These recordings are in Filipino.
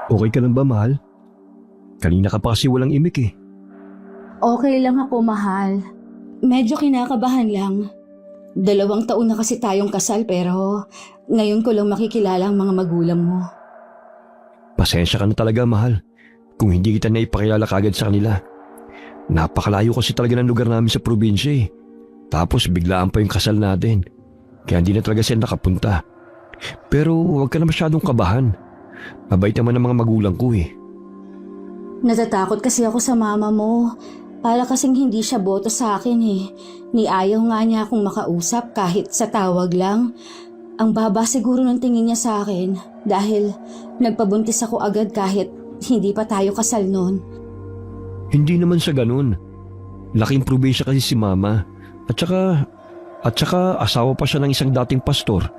Okay ka lang ba, mahal? Kanina ka pa kasi walang imik eh. Okay lang ako, mahal. Medyo kinakabahan lang. 2 taon na kasi tayong kasal pero ngayon ko lang makikilala ang mga magulang mo. Pasensya ka na talaga, mahal. Kung hindi kita naipakilala kagad sa kanila. Napakalayo kasi talaga ng lugar namin sa probinsya eh. Tapos biglaan pa yung kasal natin. Kaya hindi na talaga sila nakapunta. Pero huwag ka na masyadong kabahan. Mabait naman ang mga magulang ko eh. Natatakot kasi ako sa mama mo. Para kasing hindi siya boto sa akin eh. Ayaw nga niya akong makausap kahit sa tawag lang. Ang baba siguro ng tingin niya sa akin dahil nagpabuntis ako agad kahit hindi pa tayo kasal noon. Hindi naman sa ganun. Laking probinsya kasi si mama. At saka asawa pa siya ng isang dating pastor.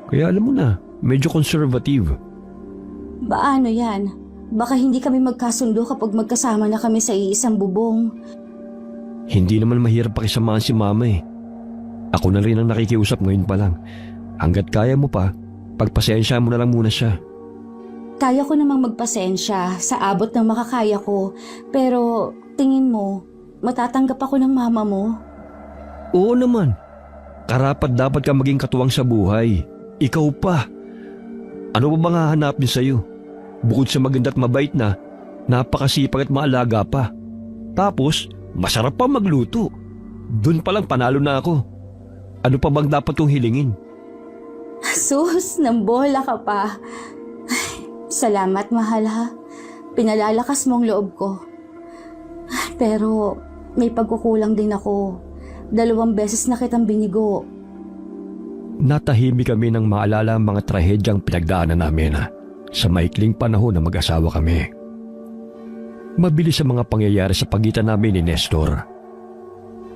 Kaya alam mo na, medyo conservative. Paano yan? Baka hindi kami magkasundo kapag magkasama na kami sa iisang bubong. Hindi naman mahirap pakisamahan si mama eh. Ako na rin ang nakikiusap ngayon pa lang. Hanggat kaya mo pa, pagpasensya mo na lang muna siya. Kaya ko namang magpasensya sa abot ng makakaya ko. Pero tingin mo, matatanggap ako ng mama mo? Oo naman. Karapat dapat ka maging katuwang sa buhay. Ikaw pa. Ano ba bang hahanapin sa'yo? Bukod sa maganda at mabait na, napakasipag at maalaga pa. Tapos, masarap pa magluto. Doon pa lang panalo na ako. Ano pa bang dapat kong hilingin? Sus, nambola ka pa. Ay, salamat, mahal ha. Pinalalakas mong loob ko. Pero may pagkukulang din ako. 2 beses na kitang binigo. Natahimik kami nang maalala ang mga trahedyang pinagdaanan namin sa maikling panahon na mag-asawa kami. Mabilis ang mga pangyayari sa pagitan namin ni Nestor.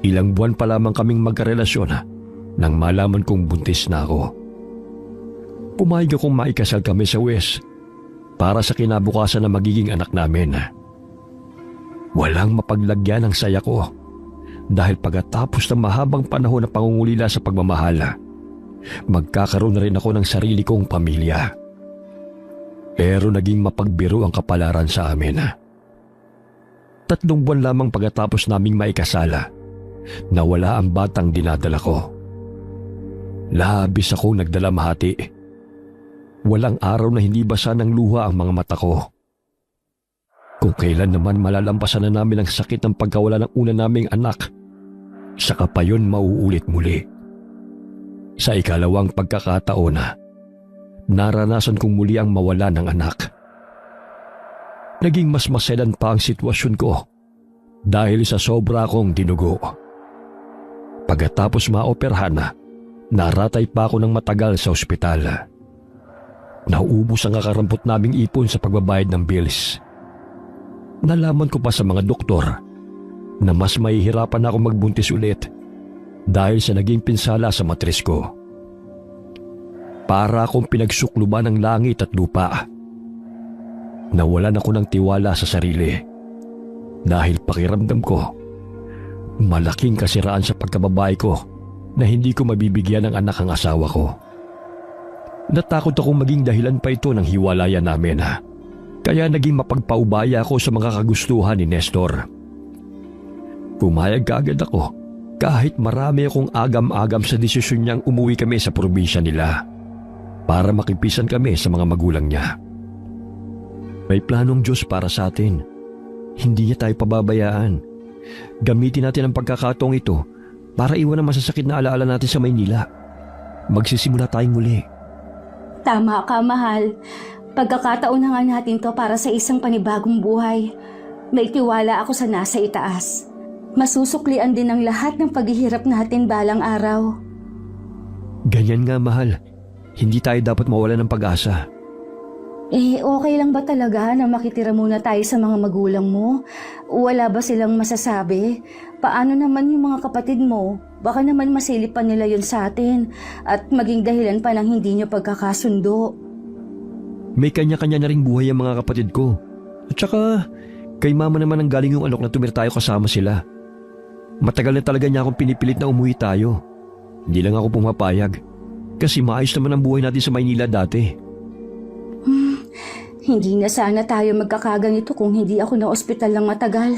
Ilang buwan pa lamang kaming magkarelasyon nang malaman kong buntis na ako. Pumayag akong maikasal kami sa West para sa kinabukasan na magiging anak namin. Walang mapaglagyan ang saya ko dahil pagkatapos ng mahabang panahon na pangungulila sa pagmamahal, magkakaroon na rin ako ng sarili kong pamilya. Pero naging mapagbiro ang kapalaran sa amin. 3 buwan lamang pagkatapos naming maikasala, nawala ang batang dinadala ko. Labis akong nagdalamhati. Walang araw na hindi basa ng luha ang mga mata ko. Kung kailan naman malalampasan na namin ang sakit ng pagkawala ng una naming anak, saka pa yun mauulit muli. Sa ikalawang pagkakataon naranasan kong muli ang mawala ng anak. Naging mas maselan pa ang sitwasyon ko dahil sa sobra kong dinugo. Pagkatapos maoperahan, naratay pa ako ng matagal sa ospital. Nauubos ang kakarampot naming ipon sa pagbabayad ng bills. Nalaman ko pa sa mga doktor na mas mahihirapan ako magbuntis ulit dahil sa naging pinsala sa matris ko. Para akong pinagsukluban ng langit at lupa. Nawalan ako ng tiwala sa sarili dahil pakiramdam ko malaking kasiraan sa pagkababae ko na hindi ko mabibigyan ng anak ang asawa ko. Natakot akong maging dahilan pa ito ng hiwalayan namin. Kaya naging mapagpaubaya ako sa mga kagustuhan ni Nestor. Pumayag kaagad ako kahit marami akong agam-agam sa desisyon niyang umuwi kami sa probinsya nila para makipisan kami sa mga magulang niya. May planong Diyos para sa atin. Hindi niya tayo pababayaan. Gamitin natin ang pagkakataong ito para iwan ang masasakit na alaala natin sa Maynila. Magsisimula tayong muli. Tama ka, mahal. Pagkakataon na nga natin to para sa isang panibagong buhay. May tiwala ako sa nasa itaas. Masusuklian din ang lahat ng paghihirap natin balang araw. Ganyan nga, mahal. Hindi tayo dapat mawalan ng pag-asa. Okay lang ba talaga na makitira muna tayo sa mga magulang mo? Wala ba silang masasabi? Paano naman yung mga kapatid mo? Baka naman masilip pa nila yun sa atin at maging dahilan pa ng hindi nyo pagkakasundo. May kanya-kanya na ring buhay ang mga kapatid ko. At saka, kay mama naman ang galing yung alok na tumira tayo kasama sila. Matagal na talaga niya akong pinipilit na umuwi tayo. Hindi lang ako pumapayag. Kasi maayos naman ang buhay natin sa Maynila dati. Hindi na sana tayo magkakaganito kung hindi ako na ospital ng matagal.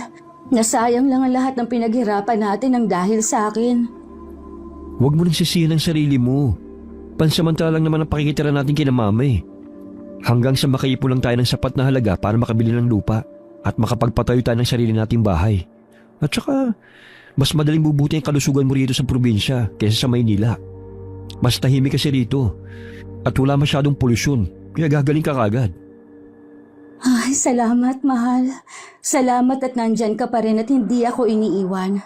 Nasayang lang ang lahat ng pinaghirapan natin ng dahil sa akin. Huwag mo rin sisihin ang sarili mo. Pansamantalang naman ang pakikitira natin kina mama eh. Hanggang sa makaipon lang tayo ng sapat na halaga para makabili ng lupa at makapagpatayo tayo ng sarili nating bahay. At saka, mas madaling bubuti ang kalusugan mo rito sa probinsya kaysa sa Maynila. Mas tahimik kasi rito at wala masyadong polusyon, kaya gagaling ka kagad. Ay, salamat, mahal. Salamat at nandyan ka pa rin at hindi ako iniiwan.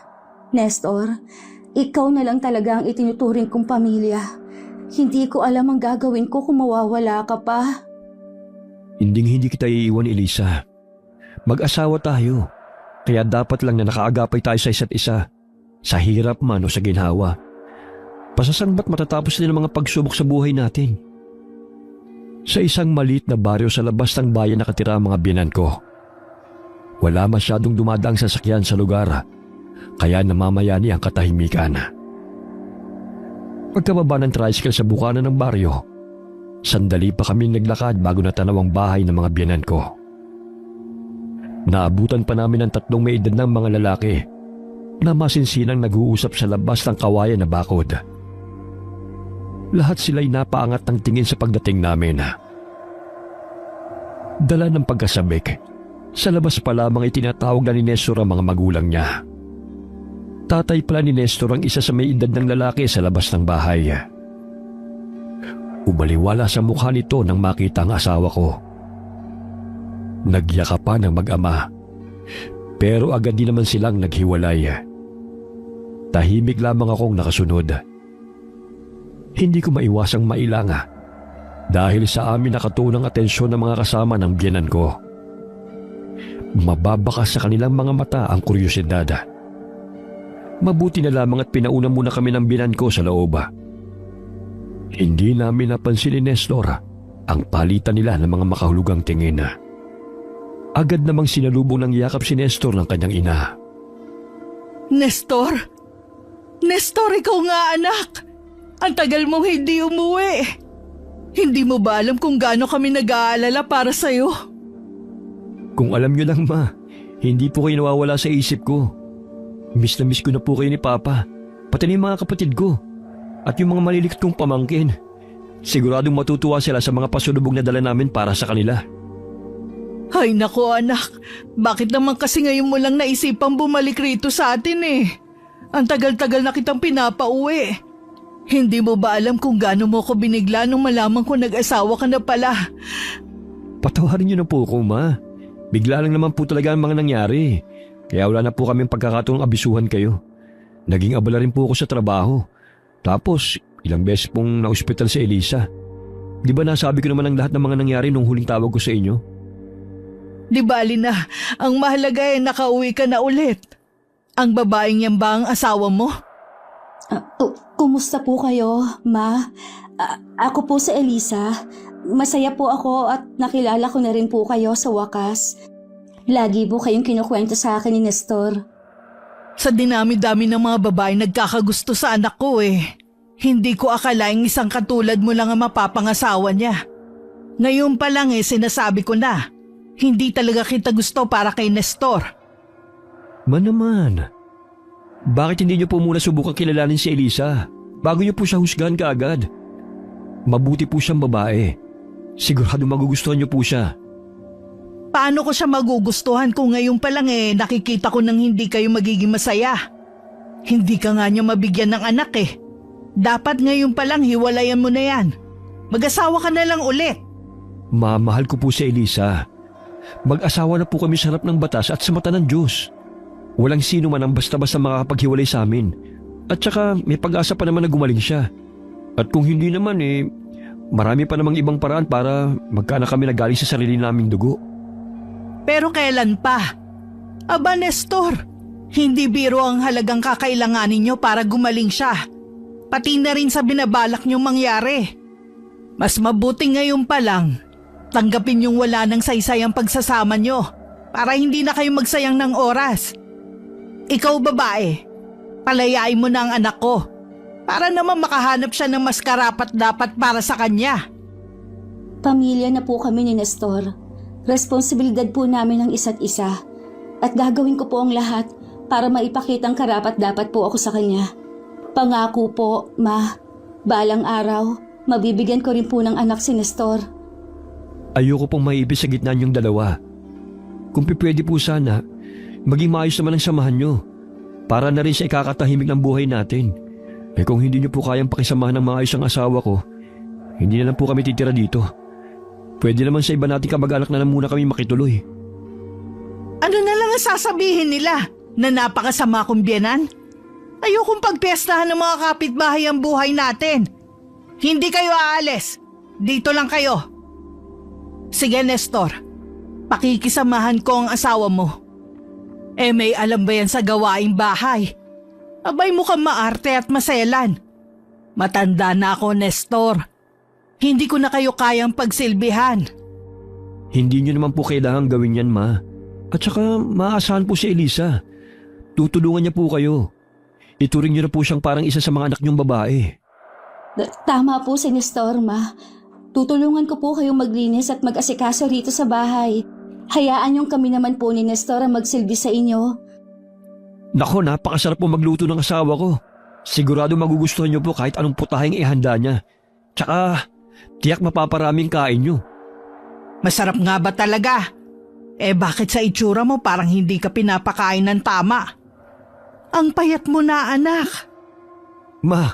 Nestor, ikaw na lang talaga ang itinuturing kong pamilya. Hindi ko alam ang gagawin ko kung mawawala ka pa. Hindi kita iiwan, Elisa. Mag-asawa tayo. Kaya dapat lang na nakaagapay tayo sa isa't isa. Sa hirap man o sa ginhawa. Pasasan ba't matatapos din ang mga pagsubok sa buhay natin? Sa isang maliit na baryo sa labas ng bayan nakatira ang mga biyenan ko. Wala masyadong dumadaang sasakyan sa lugar. Kaya namamayani ang katahimikan. Pagkababa ng tricycle sa bukana ng baryo, sandali pa kami naglakad bago natanaw ang bahay ng mga biyenan ko. Naabutan pa namin ang 3 may edad ng mga lalaki na masinsinang nag-uusap sa labas ng kawayan na bakod. Lahat sila'y napaangat ng tingin sa pagdating namin. Dala ng pagkasabik, sa labas pa lamang itinatawag na ni Nestor ang mga magulang niya. Tatay pala ni Nestor ang isa sa may edad ng lalaki sa labas ng bahay. Umaliwala sa mukha nito nang makita ang asawa ko. Nagyakapan ng mag-ama, pero agad din naman silang naghiwalay. Tahimik lamang akong nakasunod. Hindi ko maiwasang mailanga dahil sa amin nakatunang atensyon ng mga kasama ng biyenan ko. Mababakas sa kanilang mga mata ang kuryosidad. Mabuti na lamang at pinauna muna kami ng biyenan ko sa loob. Hindi namin napansin ni Nestor ang palitan nila ng mga makahulugang tingin. Agad namang sinalubong ng yakap si Nestor ng kanyang ina. Nestor? Nestor, ikaw nga anak! Ang tagal mong hindi umuwi. Hindi mo ba alam kung gaano kami nag-aalala para sa'yo? Kung alam niyo lang ma, hindi po kayo nawawala sa isip ko. Miss na miss ko na po kayo ni Papa, pati na yung mga kapatid ko, at yung mga malilikot kong pamangkin. Siguradong matutuwa sila sa mga pasulubog na dala namin para sa kanila. Ay nako anak, bakit naman kasi ngayon mo lang naisipang bumalik rito sa atin eh? Ang tagal-tagal na kitang pinapauwi. Hindi mo ba alam kung gaano mo ko binigla nung malaman ko nag-asawa ka na pala? Patawarin niyo na po ako ma. Bigla lang naman po talaga ang mga nangyari. Kaya wala na po kaming pagkakataong abisuhan kayo. Naging abala rin po ako sa trabaho. Tapos ilang beses pong na-ospital si Elisa. Di ba nasabi ko naman ang lahat ng mga nangyari nung huling tawag ko sa inyo? Di bali na, ang mahalaga ay nakauwi ka na ulit. Ang babaeng yan ba ang asawa mo? Kumusta po kayo, Ma? Ako po si Elisa. Masaya po ako at nakilala ko na rin po kayo sa wakas. Lagi po kayong kinukwento sa akin ni Nestor. Sa dinami-dami ng mga babae nagkakagusto sa anak ko eh. Hindi ko akalaing isang katulad mo lang ang mapapangasawa niya. Ngayon pa lang sinasabi ko na, hindi talaga kita gusto para kay Nestor. Man naman. Bakit hindi niyo po muna subukan kilalanin si Elisa bago niyo po siya husgahan kaagad? Mabuti po siyang babae. Sigurado magugustuhan niyo po siya. Paano ko siya magugustuhan kung ngayon pa lang nakikita ko nang hindi kayo magiging masaya? Hindi ka nga niya mabigyan ng anak eh. Dapat ngayon pa lang hiwalayan mo na yan. Mag-asawa ka na lang ulit. Mahal ko po si Elisa. Mag-asawa na po kami sa harap ng batas at sa mata ng Diyos. Walang sino man ang basta-basta makakapaghiwalay sa amin. At saka may pag-asa pa naman na gumaling siya. At kung hindi naman marami pa namang ibang paraan para magkaanak kami na galing sa sarili naming dugo. Pero kailan pa? Aba Nestor, hindi biro ang halagang kakailanganin nyo para gumaling siya. Pati na rin sa binabalak nyong mangyari. Mas mabuti ngayon pa lang, tanggapin yung wala ng saysay ang pagsasama nyo para hindi na kayo magsayang ng oras. Ikaw babae, palayain mo na ang anak ko para naman makahanap siya ng mas karapat-dapat para sa kanya. Pamilya na po kami ni Nestor. Responsibilidad po namin ang isa't isa. At gagawin ko po ang lahat para maipakitang karapat-dapat po ako sa kanya. Pangako po, Ma, balang araw, mabibigyan ko rin po ng anak si Nestor. Ayoko pong maiibig sa gitna niyong dalawa. Kung pwede po sana, maging maayos naman ang samahan niyo. Para na rin sa ikakatahimik ng buhay natin. Kung hindi niyo po kayang pakisamahan ng maayos ang asawa ko, hindi na lang po kami titira dito. Pwede naman sa iba nating kamag-anak na lang muna kami makituloy. Ano na lang ang sasabihin nila? Na napakasama kong biyenan? Ayokong pagpiyestahan ng mga kapitbahay ang buhay natin. Hindi kayo aalis. Dito lang kayo. Sige, Nestor. Pakikisamahan ko ang asawa mo. May alam ba yan sa gawaing bahay? Abay mukhang maarte at maselan. Matanda na ako, Nestor. Hindi ko na kayo kayang pagsilbihan. Hindi niyo naman po kailangan gawin yan, Ma. At saka maaasahan po si Elisa. Tutulungan niya po kayo. Ituring niyo na po siyang parang isa sa mga anak niyong babae. Tama po si Nestor, Ma. Tutulungan ko po kayong maglinis at mag-asikaso rito sa bahay. Hayaan niyong kami naman po ni Nestor ang magsilbi sa inyo. Nako, napakasarap po magluto ng asawa ko. Sigurado magugustuhan niyo po kahit anong putahing ihanda niya. Tsaka, tiyak mapaparaming kain niyo. Masarap nga ba talaga? Bakit sa itsura mo parang hindi ka pinapakain ng tama? Ang payat mo na, anak. Ma,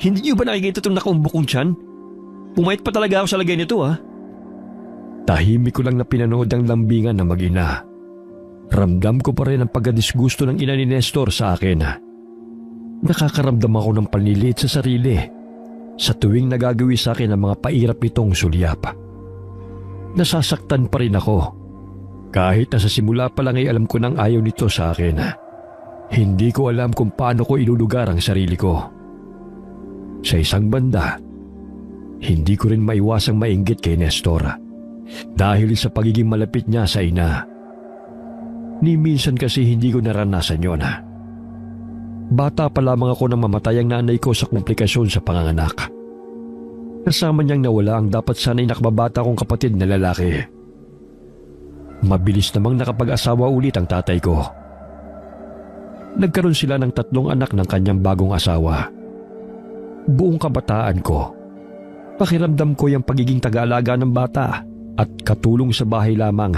hindi niyo ba nakikita itong nakaumbok kong tiyan? Pumayat pa talaga ako sa lagay nito, ha? Tahimik ko lang na pinanood ang lambingan na mag-ina. Ramdam ko pa rin ang pagkadisgusto ng ina ni Nestor sa akin. Nakakaramdam ako ng panlilit sa sarili sa tuwing nagagawi sa akin ang mga pairap nitong sulyap. Nasasaktan pa rin ako. Kahit na sa simula pa lang ay alam ko nang ayaw nito sa akin. Hindi ko alam kung paano ko ilulugar ang sarili ko. Sa isang banda, hindi ko rin maiwasang mainggit kay Nestor dahil sa pagiging malapit niya sa ina. Ni minsan kasi hindi ko naranasan yon. Bata pa lamang ako nang mamatay ang nanay ko sa komplikasyon sa panganganak. Kasama niyang nawala ang dapat sana'y nakababata kong kapatid na lalaki. Mabilis namang nakapag-asawa ulit ang tatay ko. Nagkaroon sila ng 3 anak ng kanyang bagong asawa. Buong kabataan ko, pakiramdam ko yung pagiging taga-alaga ng bata at katulong sa bahay lamang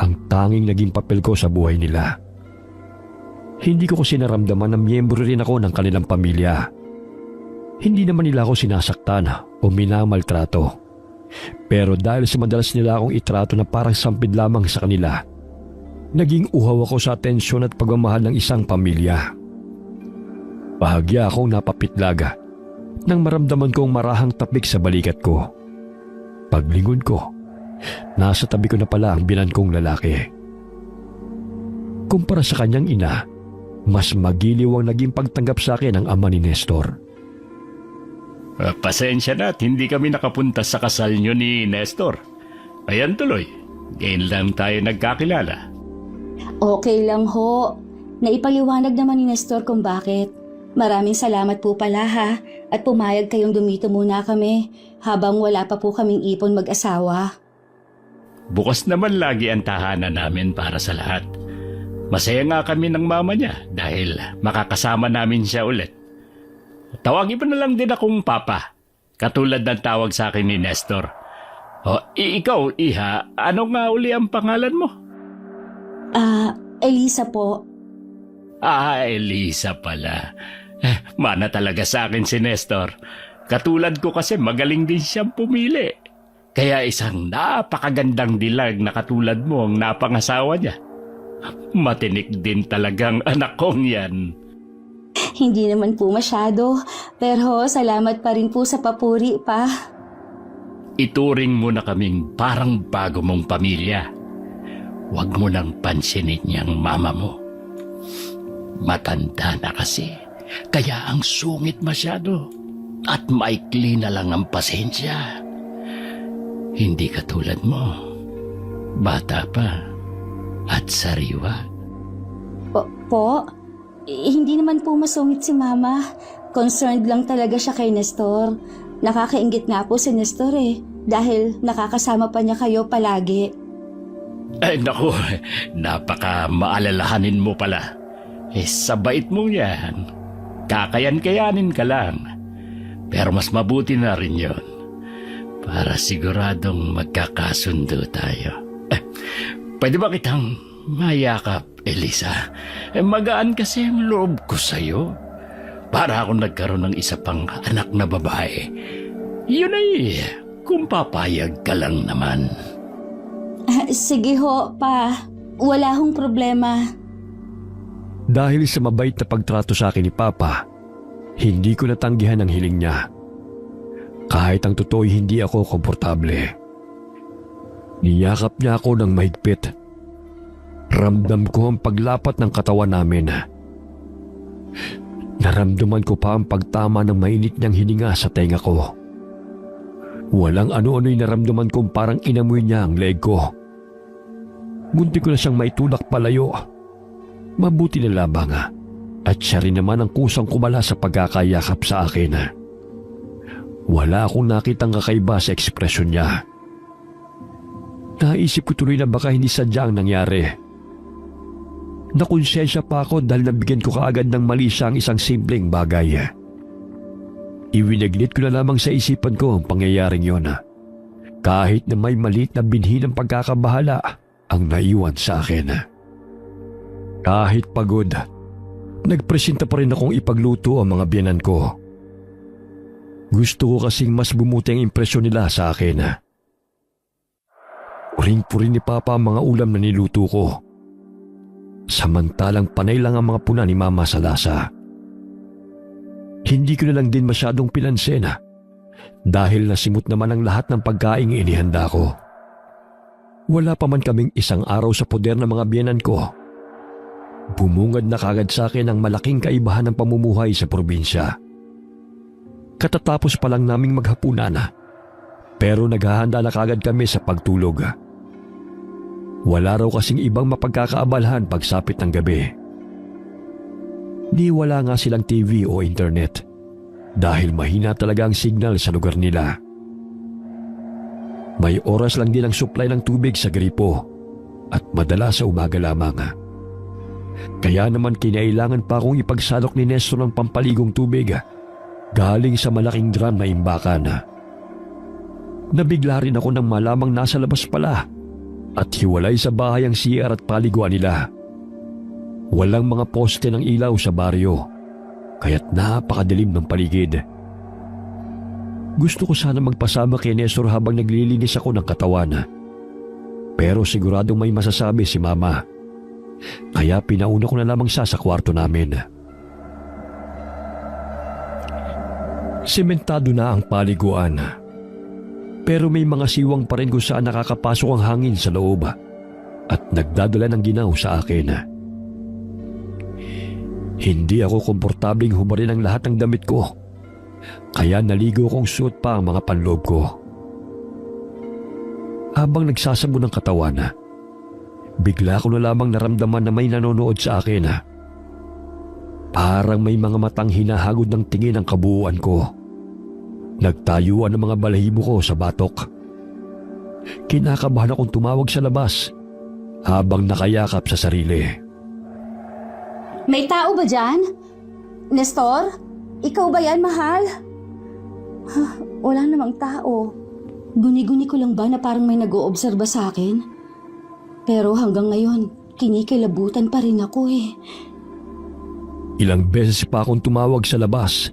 ang tanging naging papel ko sa buhay nila. Hindi ko kasi naramdaman na miyembro rin ako ng kanilang pamilya. Hindi naman nila ako sinasaktan o minamaltrato. Pero dahil sa madalas nila akong itrato na parang sampid lamang sa kanila, naging uhaw ako sa atensyon at pagmamahal ng isang pamilya. Bahagya akong napapitlaga nang maramdaman kong marahang tapik sa balikat ko. Paglingon ko, nasa tabi ko na pala ang binan kong lalaki. Kumpara sa kanyang ina, mas magiliw ang naging pagtanggap sa akin ng ama ni Nestor. Pasensya na at hindi kami nakapunta sa kasal nyo ni Nestor. Ayan tuloy, ngayon lang tayo nagkakilala. Okay lang ho. Naipaliwanag naman ni Nestor kung bakit. Maraming salamat po pala ha at pumayag kayong dumito muna kami habang wala pa po kaming ipon mag-asawa. Bukas naman lagi ang tahanan namin para sa lahat. Masaya nga kami ng mama niya dahil makakasama namin siya ulit. Tawagin mo na lang din akong Papa, katulad ng tawag sa akin ni Nestor. Ikaw, Iha, ano nga uli ang pangalan mo? Elisa po. Elisa pala. Mana talaga sa akin si Nestor. Katulad ko kasi magaling din siyang pumili. Kaya isang napakagandang dilag na katulad mo ang napangasawa niya. Matinik din talagang anak kong yan. Hindi naman po masyado, pero salamat pa rin po sa papuri pa. Ituring mo na kaming parang bago mong pamilya. Huwag mo nang pansinin niyang mama mo. Matanda na kasi, kaya ang sungit masyado at maikli na lang ang pasensya. Hindi katulad mo, bata pa at sariwa. Po? Hindi naman po masungit si Mama. Concerned lang talaga siya kay Nestor. Nakakainggit nga po si Nestor dahil nakakasama pa niya kayo palagi. Ay naku, napaka maalalahanin mo pala. Sa bait mo yan, kakayan-kayanin ka lang. Pero mas mabuti na rin yon para siguradong magkakasundo tayo. Pwede ba kitang mayakap, Elisa? Magaan kasi ang loob ko sa'yo. Para ako nagkaroon ng isa pang anak na babae. Yun ay, kung papayag ka lang naman. Sige ho, pa. Wala hong problema. Dahil sa mabait na pagtrato sa akin ni Papa, hindi ko natanggihan ang hiling niya. Kahit ang totoo'y hindi ako komportable. Niyakap niya ako ng mahigpit. Ramdam ko ang paglapat ng katawan namin. Naramdaman ko pa ang pagtama ng mainit niyang hininga sa tenga ko. Walang ano-ano'y naramdaman kong parang inamoy niya ang leg ko. Munti ko na siyang maitulak palayo. Mabuti na lamang at siya rin naman ang kusang kumala sa pagkakayakap sa akin. Wala akong nakitang kakaiba sa ekspresyon niya. Naisip ko tuloy na baka hindi sadya ang nangyari. Nakonsensya pa ako dahil nabigyan ko kaagad ng mali siya ang isang simpleng bagay. Iwinaglit ko na lamang sa isipan ko ang pangyayaring yon. Kahit na may maliit na binhi ng pagkakabahala ang naiwan sa akin. Kahit pagod, nagpresenta pa rin akong ipagluto ang mga biyanan ko. Gusto ko kasing mas bumuti ang impresyon nila sa akin. Puring-puring ni Papa ang mga ulam na niluto ko. Samantalang panay lang ang mga puna ni Mama sa lasa. Hindi ko na lang din masyadong pinansin dahil nasimot naman ang lahat ng pagkaing inihanda ko. Wala pa man kaming isang araw sa poder ng mga biyenan ko. Bumungad na kagad sa akin ang malaking kaibahan ng pamumuhay sa probinsya. Katatapos pa lang naming maghapunan pero naghahanda na kagad kami sa pagtulog. Wala raw kasing ibang mapagkakaabalhan pagsapit ng gabi. Di wala nga silang TV o internet dahil mahina talaga ang signal sa lugar nila. May oras lang din ang supply ng tubig sa gripo at madalas sa umaga lamang. Kaya naman kinailangan pa akong ipagsalok ni Nestor ng pampaligong tubig galing sa malaking drum na imbakan. Nabigla rin ako nang malamang nasa labas pala at hiwalay sa bahay ang CR at paliguan nila. Walang mga poste ng ilaw sa baryo, kaya't napakadilim ng paligid. Gusto ko sana magpasama kay Nestor habang naglilinis ako ng katawan. Pero siguradong may masasabi si Mama. Kaya pinauna ko na lamang siya sa kwarto namin. Sementado na ang paliguan. Pero may mga siwang pa rin kung saan nakakapasok ang hangin sa loob at nagdadala ng ginaw sa akin. Hindi ako komportabling humarin ang lahat ng damit ko, kaya naligo kong suot pa ang mga panloob ko. Habang nagsasabo ng katawan, bigla ko na lamang naramdaman na may nanonood sa akin. Parang may mga matang hinahagod ng tingin ang kabuuan ko. Nagtayuan ang mga balahibo ko sa batok. Kinakabahan akong tumawag sa labas habang nakayakap sa sarili. May tao ba dyan? Nestor? Ikaw ba yan, mahal? Wala namang tao. Guni-guni ko lang ba na parang may nag-oobserba sa akin? Pero hanggang ngayon, kinikilabutan pa rin ako eh. Ilang beses pa akong tumawag sa labas,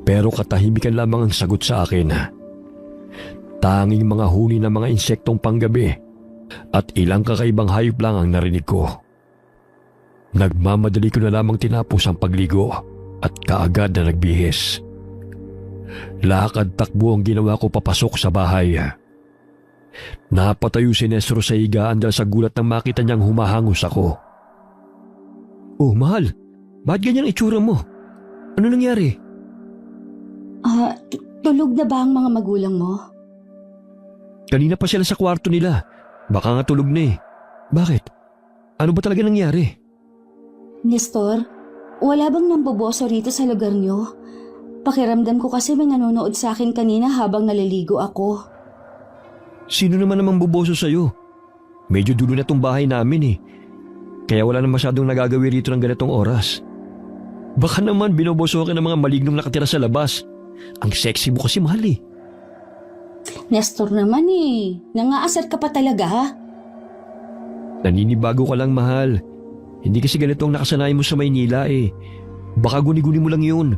pero katahimikan lamang ang sagot sa akin. Tanging mga huni ng mga insektong panggabi at ilang kakaibang hayop lang ang narinig ko. Nagmamadali ko na lamang tinapos ang pagligo at kaagad na nagbihis. Lakad takbo ang ginawa ko papasok sa bahay. Napatayo si Nestor sa higaan dahil sa gulat nang makita niyang humahangos ako. Oh, mahal, bakit ganyan itsura mo? Ano nangyari? Tulog na ba ang mga magulang mo? Kanina pa sila sa kwarto nila. Baka nga tulog na eh. Bakit? Ano ba talaga nangyari? Nestor, wala bang namboboso rito sa lugar niyo? Pakiramdam ko kasi may nanonood sa akin kanina habang naliligo ako. Sino naman namang buboso sa'yo? Medyo dulo na tong bahay namin eh. Kaya wala na masyadong nagagawi rito ng ganitong oras. Baka naman binobosokin ng mga malignong nakatira sa labas. Ang sexy mo kasi, mahal eh. Nestor naman eh. Nangaasar ka pa talaga ha? Naninibago ka lang, mahal. Hindi kasi ganito ang nakasanayan mo sa Maynila eh. Baka guni-guni mo lang yun.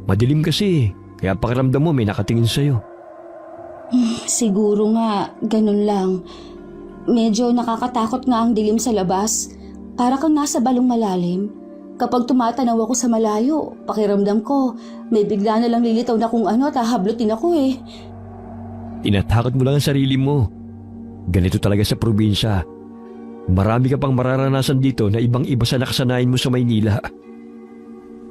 Madilim kasi, kaya pakiramdam mo may nakatingin sa'yo. Siguro nga, ganun lang. Medyo nakakatakot nga ang dilim sa labas. Para kang nasa balong malalim. Kapag tumatanaw ako sa malayo, pakiramdam ko, may bigla na lang lilitaw na kung ano at hahablutin ako eh. Tinatakot mo lang ang sarili mo. Ganito talaga sa probinsya. Marami ka pang mararanasan dito na ibang-iba sa nakasanayan mo sa Maynila.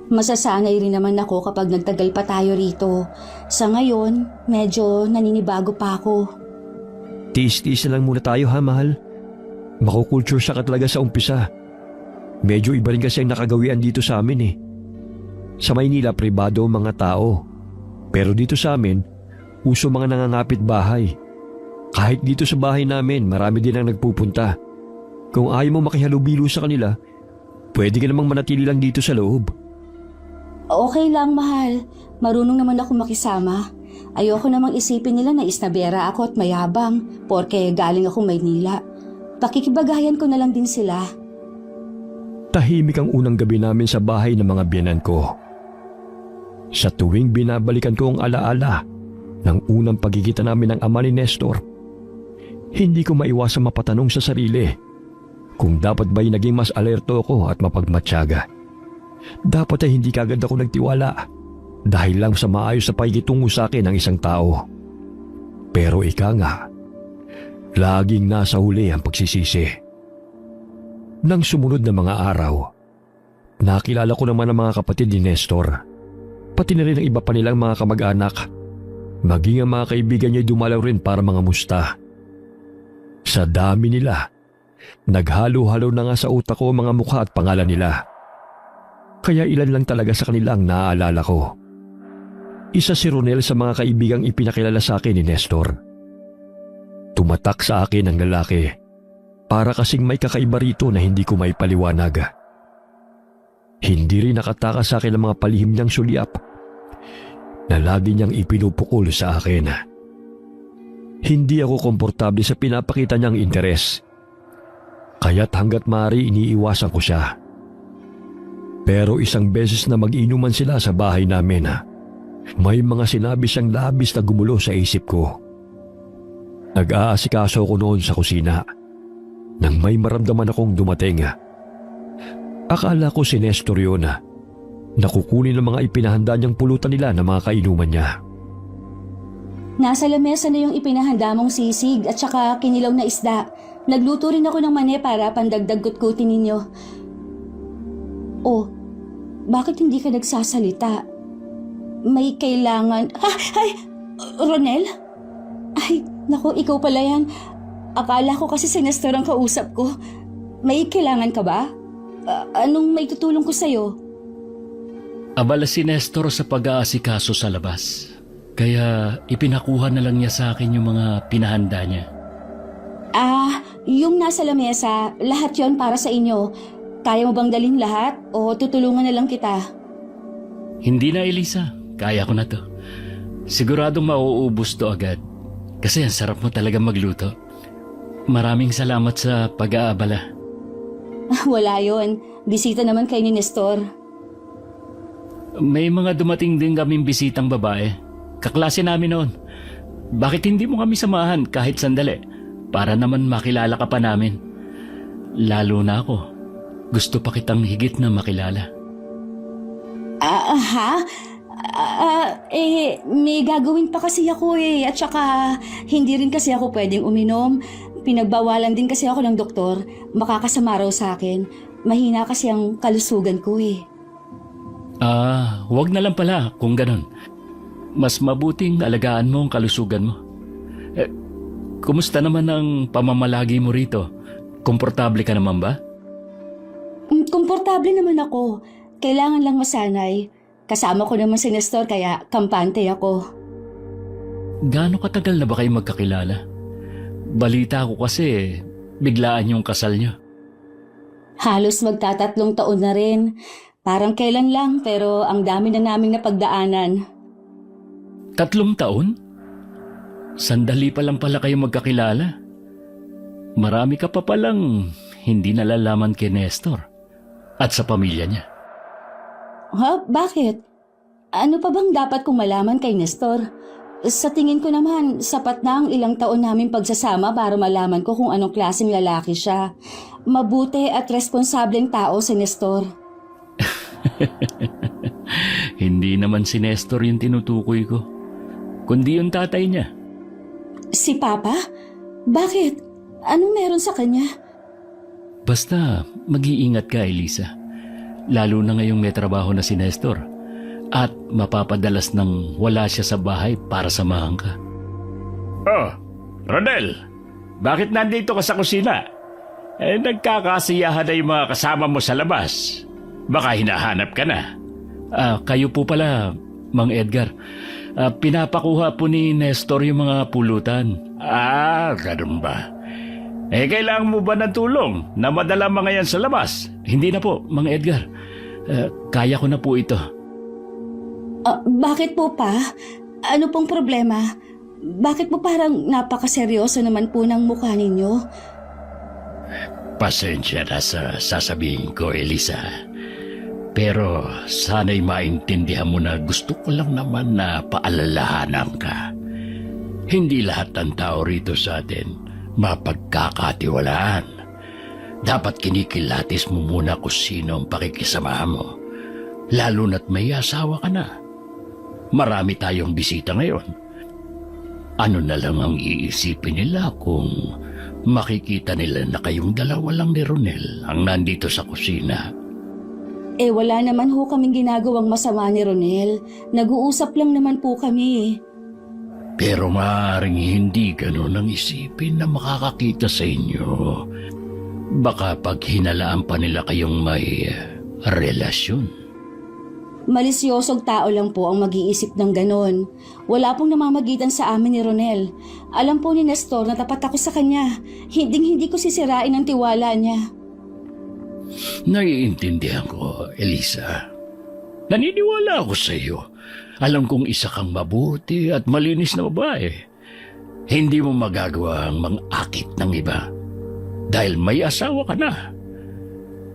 Masasanay rin naman ako kapag nagtagal pa tayo rito. Sa ngayon, medyo naninibago pa ako. Tiis-tiis na lang muna tayo ha, mahal. Makukulture siya ka talaga sa umpisa. Medyo iba rin kasi ang nakagawian dito sa amin eh. Sa Maynila, pribado ang mga tao. Pero dito sa amin, uso mga nangangapit bahay. Kahit dito sa bahay namin, marami din ang nagpupunta. Kung ayaw mo makihalubilo sa kanila, pwede ka namang manatili lang dito sa loob. Okay lang, mahal. Marunong naman ako makisama. Ayoko namang isipin nila na isnabera ako at mayabang porke galing akong Maynila. Pakikibagayan ko na lang din sila. Tahimik ang unang gabi namin sa bahay ng mga biyenan ko. Sa tuwing binabalikan ko ang alaala ng unang pagkikita namin ng ama ni Nestor, hindi ko maiwasang mapatanong sa sarili kung dapat ba'y naging mas alerto ako at mapagmatyaga. Dapat ay hindi kagad ako nagtiwala dahil lang sa maayos na pakikitungo sa akin ng isang tao. Pero ika nga, laging nasa huli ang pagsisisi. Nang sumunod na mga araw, nakilala ko naman ang mga kapatid ni Nestor, pati na rin ang iba pa nilang mga kamag-anak. Maging ang mga kaibigan niya dumalaw rin para mga musta. Sa dami nila, naghalo-halo na nga sa utak ko mga mukha at pangalan nila. Kaya ilan lang talaga sa kanila ang naaalala ko. Isa si Ronel sa mga kaibigang ipinakilala sa akin ni Nestor. Tumatak sa akin ang lalaki, para kasing may kakaiba rito na hindi ko may paliwanag. Hindi rin nakataka sa akin ang mga palihim niyang sulyap na lagi niyang ipinupukol sa akin. Hindi ako komportable sa pinapakita niyang interes. Kaya't hanggat maaari iniiwasan ko siya. Pero isang beses na mag-inuman sila sa bahay namin, may mga sinabi siyang labis na gumulo sa isip ko. Nag-aasikaso ko noon sa kusina nang may maramdaman akong dumating. Akala ko si Nestor yun na kukunin ng mga ipinahanda niyang pulutan nila ng mga kainuman niya. Nasa lamesa na yung ipinahanda mong sisig at saka kinilaw na isda. Nagluto rin ako ng mani para pandagdag kutkutin ninyo. Oh, bakit hindi ka nagsasalita? May kailangan... Ay! Ronel? Ay, naku, ikaw pala yan. Akala ko kasi si Nestor ang kausap ko. May kailangan ka ba? Anong may tutulong ko sa'yo? Abala si Nestor sa pag-aasikaso sa labas. Kaya ipinakuha na lang niya sa akin yung mga pinahanda niya. Yung nasa lamesa, lahat yon para sa inyo. Kaya mo bang dalhin lahat o tutulungan na lang kita? Hindi na, Elisa. Kaya ko na to. Siguradong mauubos to agad. Kasi ang sarap mo talaga magluto. Maraming salamat sa pag-aabala. Wala yon. Bisita naman kay ni Nestor. May mga dumating din kaming bisitang babae. Kaklase namin noon. Bakit hindi mo kami samahan kahit sandali? Para naman makilala ka pa namin. Lalo na ako. Gusto pa kitang higit na makilala. May gagawin pa kasi ako eh. At saka, hindi rin kasi ako pwedeng uminom. Pinagbawalan din kasi ako ng doktor. Makakasama raw sa akin. Mahina kasi ang kalusugan ko eh. Wag na lang pala kung ganon. Mas mabuting alagaan mo ang kalusugan mo. Kumusta naman ang pamamalagi mo rito? Komportable ka naman ba? Komportable naman ako. Kailangan lang masanay. Kasama ko naman si Nestor kaya kampante ako. Gaano katagal na ba kayo magkakilala? Balita ko kasi biglaan yung kasal niyo? Halos magtatatlong taon na rin. Parang kailan lang pero ang dami na naming napagdaanan. 3 taon? Sandali pa lang pala kayo magkakilala. Marami ka pa palang hindi nalalaman kay Nestor at sa pamilya niya. Ha? Bakit? Ano pa bang dapat kong malaman kay Nestor? Sa tingin ko naman, sapat na ang ilang taon naming pagsasama para malaman ko kung anong klaseng lalaki siya. Mabuti at responsableng tao si Nestor. Hindi naman si Nestor yung tinutukoy ko, kundi yung tatay niya. Si Papa? Bakit? Anong meron sa kanya? Basta mag-iingat ka, Elisa. Lalo na ngayong may trabaho na si Nestor at mapapadalas nang wala siya sa bahay para samahan ka. Oh, Rodel, bakit nandito ka sa kusina? Nagkakasiyahan na yung mga kasama mo sa labas. Baka hinahanap ka na. Kayo po pala, Mang Edgar. Pinapakuha po ni Nestor yung mga pulutan. Ganun ba? Kailangan mo ba ng tulong na madala mga yan sa labas? Hindi na po, Mang Edgar. Kaya ko na po ito. Bakit po pa? Ano pong problema? Bakit po parang napakaseryoso naman po ng mukha ninyo? Pasensya na sa sasabihin ko, Elisa. Pero sana'y maintindihan mo na gusto ko lang naman na paalalahanan ka. Hindi lahat ng tao rito sa atin mapagkakatiwalaan. Dapat kinikilatis mo muna kung sino ang pakikisama mo. Lalo na't may asawa ka na. Marami tayong bisita ngayon. Ano na lang ang iisipin nila kung makikita nila na kayong dalawa lang ni Ronel ang nandito sa kusina? Wala naman ho kaming ginagawang masama ni Ronel. Nag-uusap lang naman po kami. Pero maaaring hindi ganun ang isipin na makakakita sa inyo. Baka pag hinalaan pa nila kayong may relasyon. Malisyosong tao lang po ang mag-iisip ng ganon. Wala pong namamagitan sa amin ni Ronel. Alam po ni Nestor na tapat ako sa kanya. Hindi ko sisirain ang tiwala niya. Naiintindihan ko, Elisa. Naniniwala ako sa iyo. Alam kong isa kang mabuti at malinis na babae. Hindi mo magagawa ang mang-akit ng iba dahil may asawa ka na.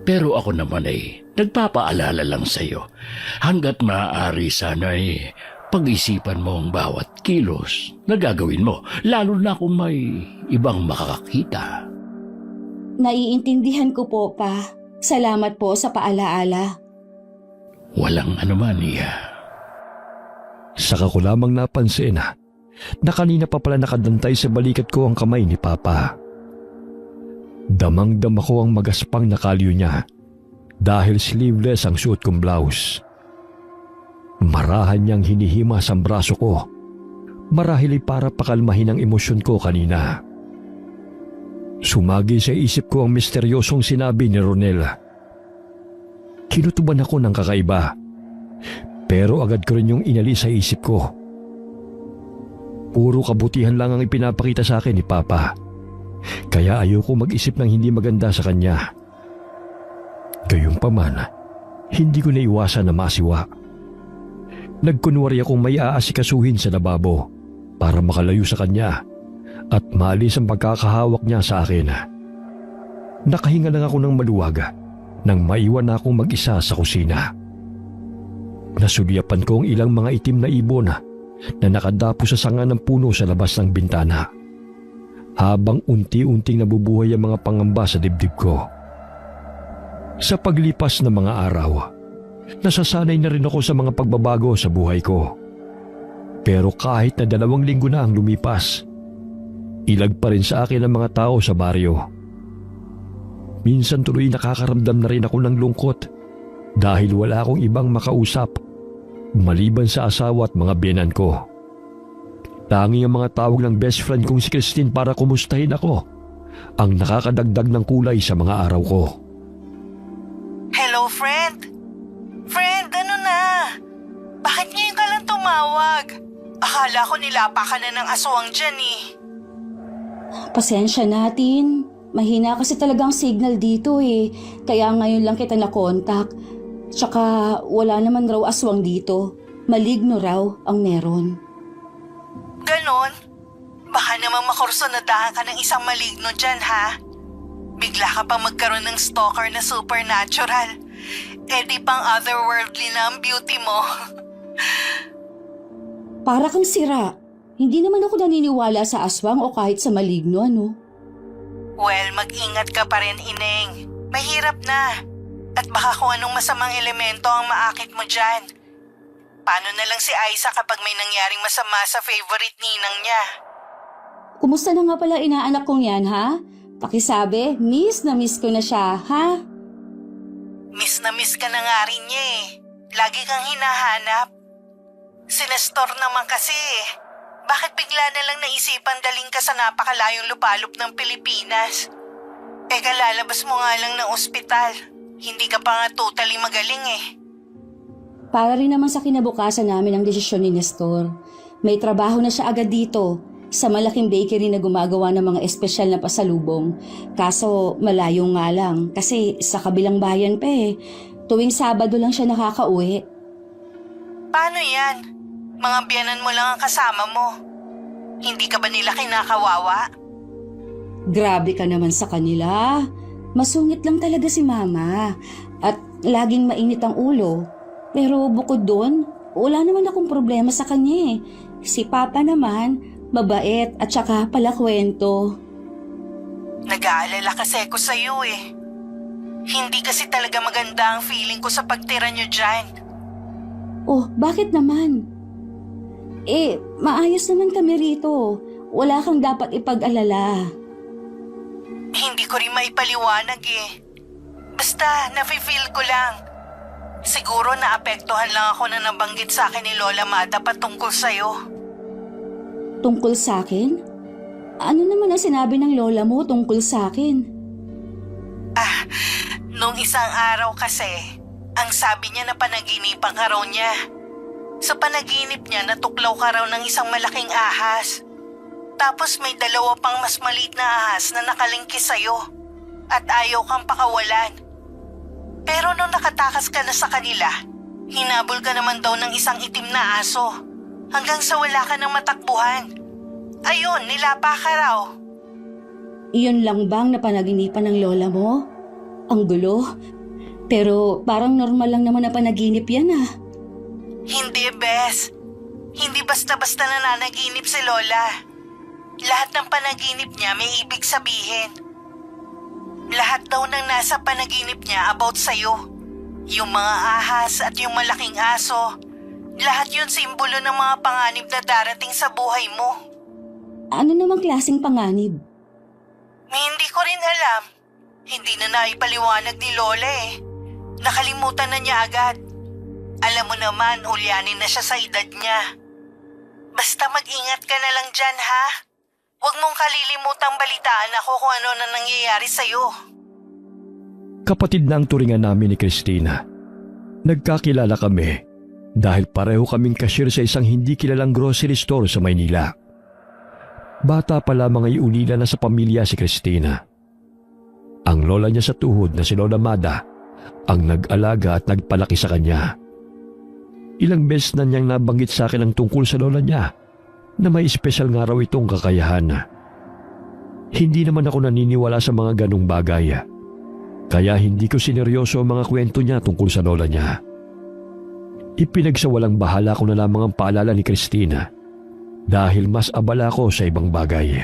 Pero ako naman ay nagpapaalala lang sa iyo. Hanggat maaari sana'y pag-isipan mo ang bawat kilos na gagawin mo, lalo na kung may ibang makakakita. Naiintindihan ko po, Pa. Salamat po sa paalaala. Walang anuman, Iya. Saka ko lamang napansin na kanina pa pala nakadantay sa balikat ko ang kamay ni Papa. Damang-dama ko ang magaspang na kalyo niya dahil sleeveless ang suot kong blouse. Marahan niyang hinihimas ang braso ko, marahil ay para pakalmahin ang emosyon ko kanina. Sumagi sa isip ko ang misteryosong sinabi ni Ronel. Kinutuban ako ng kakaiba, pero agad ko rin yung inalis sa isip ko. Puro kabutihan lang ang ipinapakita sa akin ni Papa, kaya ayoko mag-isip ng hindi maganda sa kanya. Gayunpaman, hindi ko naiwasan na masiwa. Nagkunwari akong may aasikasuhin sa lababo para makalayo sa kanya at maalis ang pagkakahawak niya sa akin. Nakahinga lang ako ng maluwag nang maiwan na akong mag-isa sa kusina. Nasulyapan ko ang ilang mga itim na ibon na nakadapo sa sanga ng puno sa labas ng bintana, habang unti-unting nabubuhay ang mga pangamba sa dibdib ko. Sa paglipas ng mga araw, nasasanay na rin ako sa mga pagbabago sa buhay ko. Pero kahit na 2 linggo na ang lumipas, ilag pa rin sa akin ang mga tao sa baryo. Minsan tuloy nakakaramdam na rin ako ng lungkot dahil wala akong ibang makausap maliban sa asawa at mga biyenan ko. Tanging ang mga tawag ng best friend kong si Christine para kumustahin ako ang nakakadagdag ng kulay sa mga araw ko. Hello, friend? Friend, ano na? Bakit ngayon ka lang tumawag? Akala ko nilapa ka na ng aswang dyan eh. Pasensya natin. Mahina kasi talagang signal dito eh. Kaya ngayon lang kita nakontak. Tsaka wala naman raw aswang dito. Maligno raw ang meron. Ganon? Baka naman makursunadahan ka ng isang maligno dyan, ha? Bigla ka pang magkaroon ng stalker na supernatural. Eh di pang otherworldly na ang beauty mo. Para kang sira. Hindi naman ako naniniwala sa aswang o kahit sa maligno, ano? Well, mag-ingat ka pa rin, Ineng. Mahirap na. At baka kung anong masamang elemento ang maakit mo dyan. Paano na lang si Aiza kapag may nangyaring masama sa favorite ninang niya? Kumusta na nga pala inaanak kong yan, ha? Pakisabi, miss na miss ko na siya, ha? Miss na miss ka na nga rin niya eh. Lagi kang hinahanap. Si Nestor naman kasi eh. Bakit bigla na lang naisipan daling ka sa napakalayong lupalop ng Pilipinas? Teka, lalabas mo nga lang ng ospital. Hindi ka pa nga totally magaling eh. Para rin naman sa kinabukasan namin ang desisyon ni Nestor. May trabaho na siya agad dito sa malaking bakery na gumagawa ng mga espesyal na pasalubong. Kaso malayo nga lang kasi sa kabilang bayan pa eh. Tuwing Sabado lang siya nakakauwi. Paano yan? Mga biyanan mo lang ang kasama mo. Hindi ka ba nila kinakawawa? Grabe ka naman sa kanila. Masungit lang talaga si Mama at laging mainit ang ulo. Pero bukod doon, wala naman akong problema sa kanya eh. Si Papa naman, mabait at saka palakwento. Nag-aalala kasi ako sa'yo eh. Hindi kasi talaga maganda ang feeling ko sa pagtira nyo dyan. Oh, bakit naman? Eh, maayos naman kami rito. Wala kang dapat ipag-alala. Hindi ko rin maipaliwanag eh. Basta, nafe-feel ko lang. Siguro naapektuhan lang ako na nabanggit sa akin ni Lola Mada patungkol sa'yo. Tungkol sa akin? Ano naman ang sinabi ng lola mo tungkol sa akin? Nung isang araw kasi, ang sabi niya na panaginipan ka raw niya. Sa panaginip niya, natuklaw ka raw ng isang malaking ahas. Tapos may dalawa pang mas maliit na ahas na nakalingki sa'yo. At ayaw kang pakawalan. Pero nung nakatakas ka na sa kanila, hinabol ka naman daw ng isang itim na aso. Hanggang sa wala ka ng matakbuhan. Ayun, nilapa ka raw. Iyon lang bang napanaginipan ng lola mo? Ang gulo. Pero parang normal lang naman na panaginip yan ah. Hindi, Bes. Hindi basta-basta nananaginip si Lola. Lahat ng panaginip niya may ibig sabihin. Lahat daw ng nasa panaginip niya about sa'yo. Yung mga ahas at yung malaking aso. Lahat yun simbolo ng mga panganib na darating sa buhay mo. Ano namang klaseng panganib? Hindi ko rin alam. Hindi na naipaliwanag ni Lola eh. Nakalimutan na niya agad. Alam mo naman, ulyanin na siya sa edad niya. Basta mag-ingat ka na lang dyan, ha? Huwag mong kalilimutang balitaan ako kung ano na nangyayari sa'yo. Kapatid na ang turingan namin ni Christina. Nagkakilala kami dahil pareho kaming cashier sa isang hindi kilalang grocery store sa Maynila. Bata pa lamang ay ulila na sa pamilya si Christina. Ang lola niya sa tuhod na si Lola Mada ang nag-alaga at nagpalaki sa kanya. Ilang beses na niyang nabanggit sa akin ang tungkol sa lola niya na may espesyal nga raw itong kakayahan. Hindi naman ako naniniwala sa mga ganong bagay. Kaya hindi ko sineryoso ang mga kwento niya tungkol sa lola niya. Ipinagsawalang bahala ko na lamang ang paalala ni Christina dahil mas abala ko sa ibang bagay.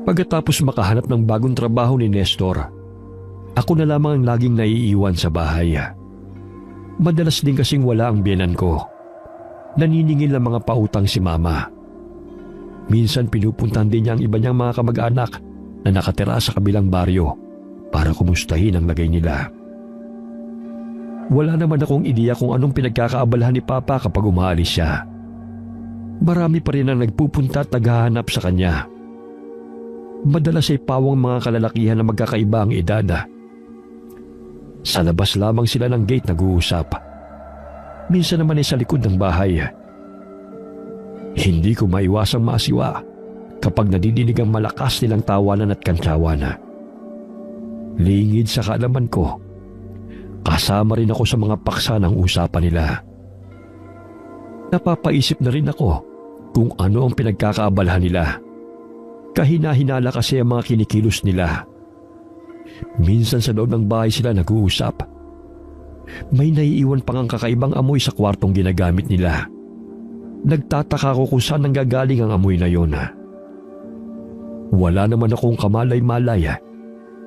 Pagkatapos makahanap ng bagong trabaho ni Nestor, ako na lamang ang laging naiiwan sa bahay. Madalas din kasing wala ang biyenan ko. Naniningil ng mga pautang si Mama. Minsan pinupuntahan din niya ang iba niyang mga kamag-anak na nakatira sa kabilang baryo para kumustahin ang lagay nila. Wala naman akong ideya kung anong pinagkakaabalahan ni Papa kapag umaalis siya. Marami pa rin ang nagpupunta at naghahanap sa kanya. Madalas ay pawang mga kalalakihan na magkakaiba ang edad. Sa labas lamang sila ng gate nag-uusap. Minsan naman ay sa likod ng bahay. Hindi ko maiwasang maasiwa kapag nadidinig ang malakas nilang tawanan at kantsawan. Lingid sa kaalaman ko, kasama rin ako sa mga paksa ng usapan nila. Napapaisip na rin ako kung ano ang pinagkakaabalahan nila. Kahina-hinala kasi ang mga kinikilos nila. Minsan sa loob ng bahay sila nag-uusap. May naiiwan pang ang kakaibang amoy sa kwartong ginagamit nila. Nagtataka ko kung saan nanggagaling ang amoy na yon. Wala naman akong kamalay-malay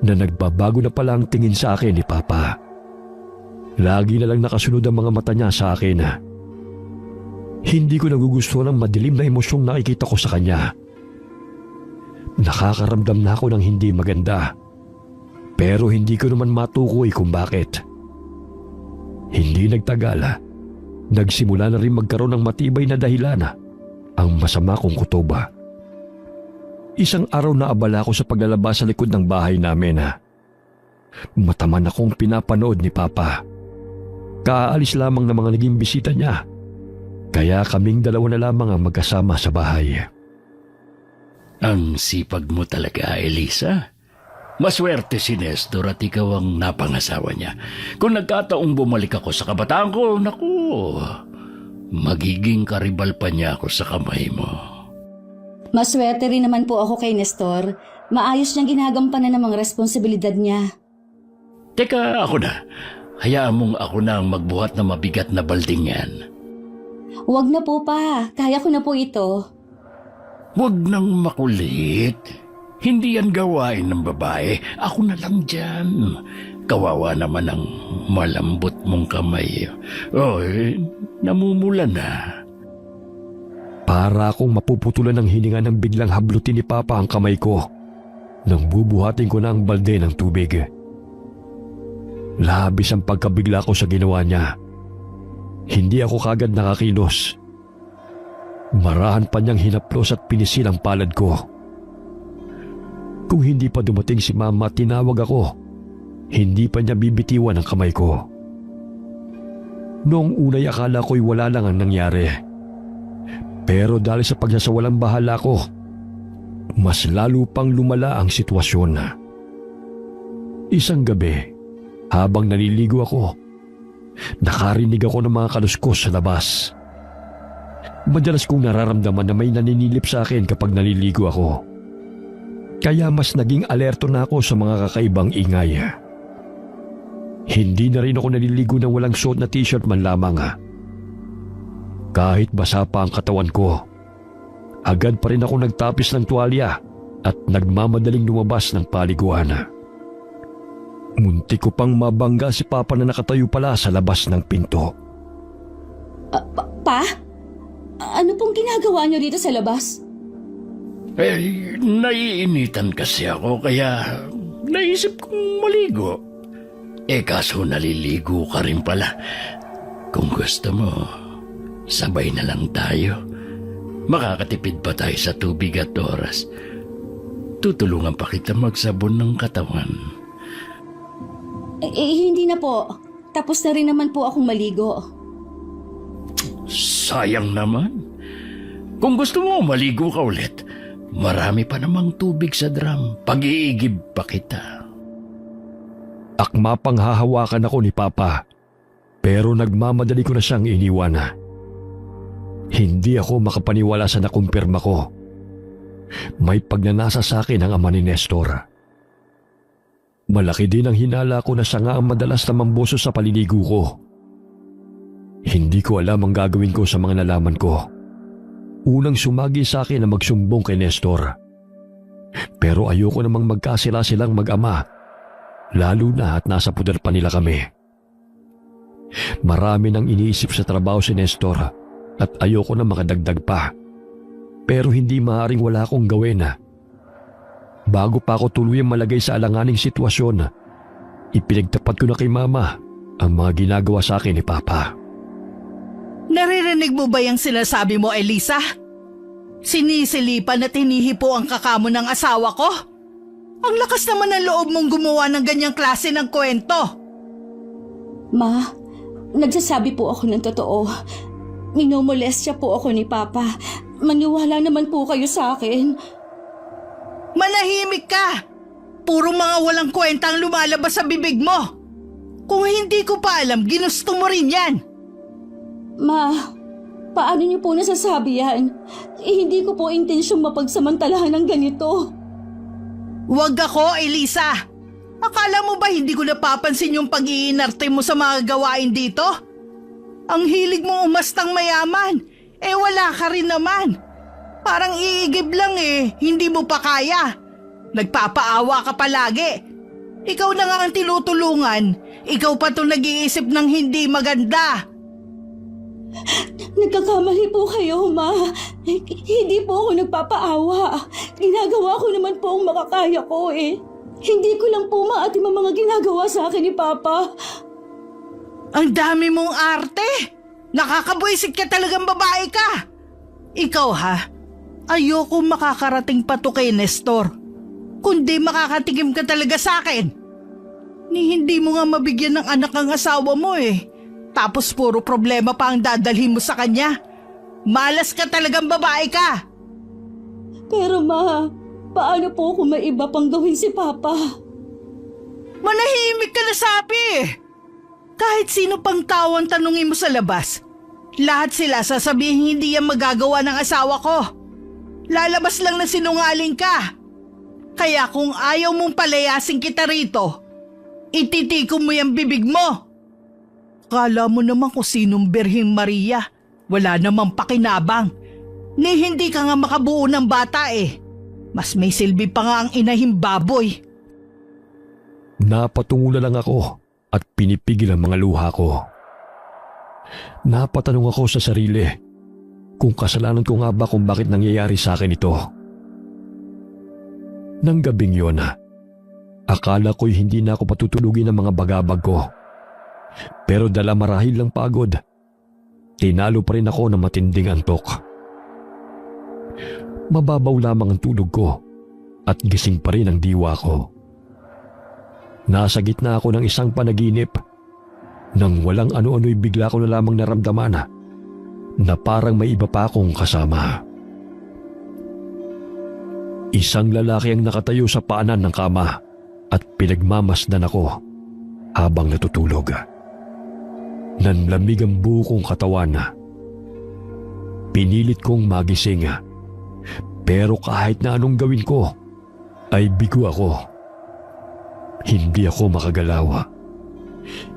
na nagbabago na pala ang tingin sa akin ni Papa. Lagi na lang nakasunod ang mga mata niya sa akin. Hindi ko nagugustuhan ang madilim na emosyong nakikita ko sa kanya. Nakakaramdam na ako ng hindi maganda. Pero hindi ko naman matukoy kung bakit. Hindi nagtagal, nagsimula na rin magkaroon ng matibay na dahilan ang masama kong kutoba. Isang araw na abala ako sa paglalabas sa likod ng bahay namin. Mataman akong pinapanood ni Papa. Kaalis lamang ng mga naging bisita niya. Kaya kaming dalawa na lamang ang magkasama sa bahay. Ang sipag mo talaga, Elisa. Maswerte si Nestor at ikaw ang napangasawa niya. Kung nagkataong bumalik ako sa kabataan ko, naku, magiging karibal pa niya ako sa kamay mo. Maswerte rin naman po ako kay Nestor. Maayos niyang ginagampanan ng mga responsibilidad niya. Teka, ako na. Hayaan mong ako na ang magbuhat na mabigat na balding yan. Huwag na po pa, kaya ko na po ito. Huwag nang makulit. Hindi yan gawain ng babae. Ako na lang dyan. Kawawa naman ang malambot mong kamay. Namumula na. Para akong mapuputulan ng hininga ng biglang hablutin ni Papa ang kamay ko nang bubuhatin ko na ang balde ng tubig. Labis ang pagkabigla ko sa ginawa niya. Hindi ako kagad nakakilos. Marahan pa niyang hinaplos at pinisil ang palad ko. Kung hindi pa dumating si Mama at tinawag ako, hindi pa niya bibitiwan ang kamay ko. Noong unay akala ko'y wala lang ang nangyari. Pero dahil sa pagsasawalang bahala ko, mas lalo pang lumala ang sitwasyon. Isang gabi, habang naliligo ako, nakarinig ako ng mga kaluskos sa labas. Madalas kong nararamdaman na may naninilip sa akin kapag naliligo ako. Kaya mas naging alerto na ako sa mga kakaibang ingay. Hindi na rin ako naliligo ng walang suot na t-shirt man lamang. Kahit basa pa ang katawan ko, agad pa rin ako nagtapis ng tuwalya at nagmamadaling lumabas ng paliguan. Muntik ko pang mabangga si Papa na nakatayo pala sa labas ng pinto. Pa? Ano pong ginagawa niyo dito sa labas? Naiinitan kasi ako kaya naisip kong maligo. Kaso naliligo ka rin pala. Kung gusto mo, sabay na lang tayo. Makakatipid pa tayo sa tubig at oras. Tutulungan pa kita magsabon ng katawan. Hindi na po. Tapos na rin naman po akong maligo. Sayang naman. Kung gusto mo maligo ka ulit, marami pa namang tubig sa drum. Pag-iigib pa kita. Akma pang hahawakan ako ni Papa, pero nagmamadali ko na siyang iniwan. Hindi ako makapaniwala sa nakumpirma ko. May pagnanasa sa akin ang ama ni Nestor. Malaki din ang hinala ko na siya nga ang madalas na mamboso sa paliligo ko. Hindi ko alam ang gagawin ko sa mga nalaman ko. Unang sumagi sa akin na magsumbong kay Nestor. Pero ayoko namang magkasila silang mag-ama, lalo na at nasa puder pa nila kami. Marami nang iniisip sa trabaho si Nestor at ayoko na makadagdag pa. Pero hindi maaaring wala akong gawin. Bago pa ako tuluyang malagay sa alanganing sitwasyon, ipinagtapat ko na kay Mama ang mga ginagawa sa akin ni Papa. Naririnig mo ba yung sinasabi mo, Elisa? Sinisilipan at hinihipo ang kakamo ng asawa ko? Ang lakas naman ng loob mong gumawa ng ganyang klase ng kwento. Ma, nagsasabi po ako ng totoo. Minomolestya po ako ni Papa. Maniwala naman po kayo sa akin. Manahimik ka! Puro mga walang kwentang lumalabas sa bibig mo. Kung hindi ko pa alam, ginusto mo rin yan. Ma, paano niyo po nasasabi yan? Hindi ko po intensyong mapagsamantalahan ng ganito. Huwag ako, Elisa. Akala mo ba hindi ko napapansin yung pag-iinarte mo sa mga gawain dito? Ang hilig mong umastang mayaman. Wala ka rin naman. Parang iigib lang hindi mo pa kaya. Nagpapaawa ka palagi. Ikaw na nga ang tinutulungan. Ikaw pa itong nag-iisip ng hindi maganda. Nagkakamali po kayo, Ma. Hindi po ako nagpapaawa. Ginagawa ko naman po ang makakaya ko Hindi ko lang po maatim ang mga ginagawa sa akin ni Papa. Ang dami mong arte. Nakakabwisit ka talagang babae ka. Ikaw ayoko makakarating pa to kay Nestor. Kundi makakatikim ka talaga sa akin. Hindi mo nga mabigyan ng anak ang asawa mo Tapos puro problema pa ang dadalhin mo sa kanya. Malas ka talagang babae ka. Pero Ma, paano po kung may iba pang gawin si Papa? Manahimik ka na sabi. Kahit sino pang tao ang tanungin mo sa labas, lahat sila sasabihin hindi yan magagawa ng asawa ko. Lalabas lang na sinungaling ka. Kaya kung ayaw mong palayasin kita rito, ititikom mo yung bibig mo. Kala mo naman kung sinong Birheng Maria. Wala namang pakinabang. Hindi ka nga makabuo ng bata Mas may silbi pa nga ang inahing baboy. Napatungo na lang ako at pinipigil ang mga luha ko. Napatanong ako sa sarili kung kasalanan ko nga ba kung bakit nangyayari sa akin ito. Nang gabing yun, akala ko'y hindi na ako patutulugin ng mga bagabag ko. Pero dala marahil lang pagod, tinalo pa rin ako ng matinding antok. Mababaw lamang ang tulog ko at gising pa rin ang diwa ko. Nasa gitna ako ng isang panaginip nang walang ano-ano'y bigla ko na lamang naramdaman na parang may iba pa akong kasama. Isang lalaki ang nakatayo sa paanan ng kama at pinagmamasdan ako habang natutulog. Nanlamig ang buo kong katawan. Pinilit kong magising, pero kahit na anong gawin ko ay bigo ako. Hindi ako makagalaw.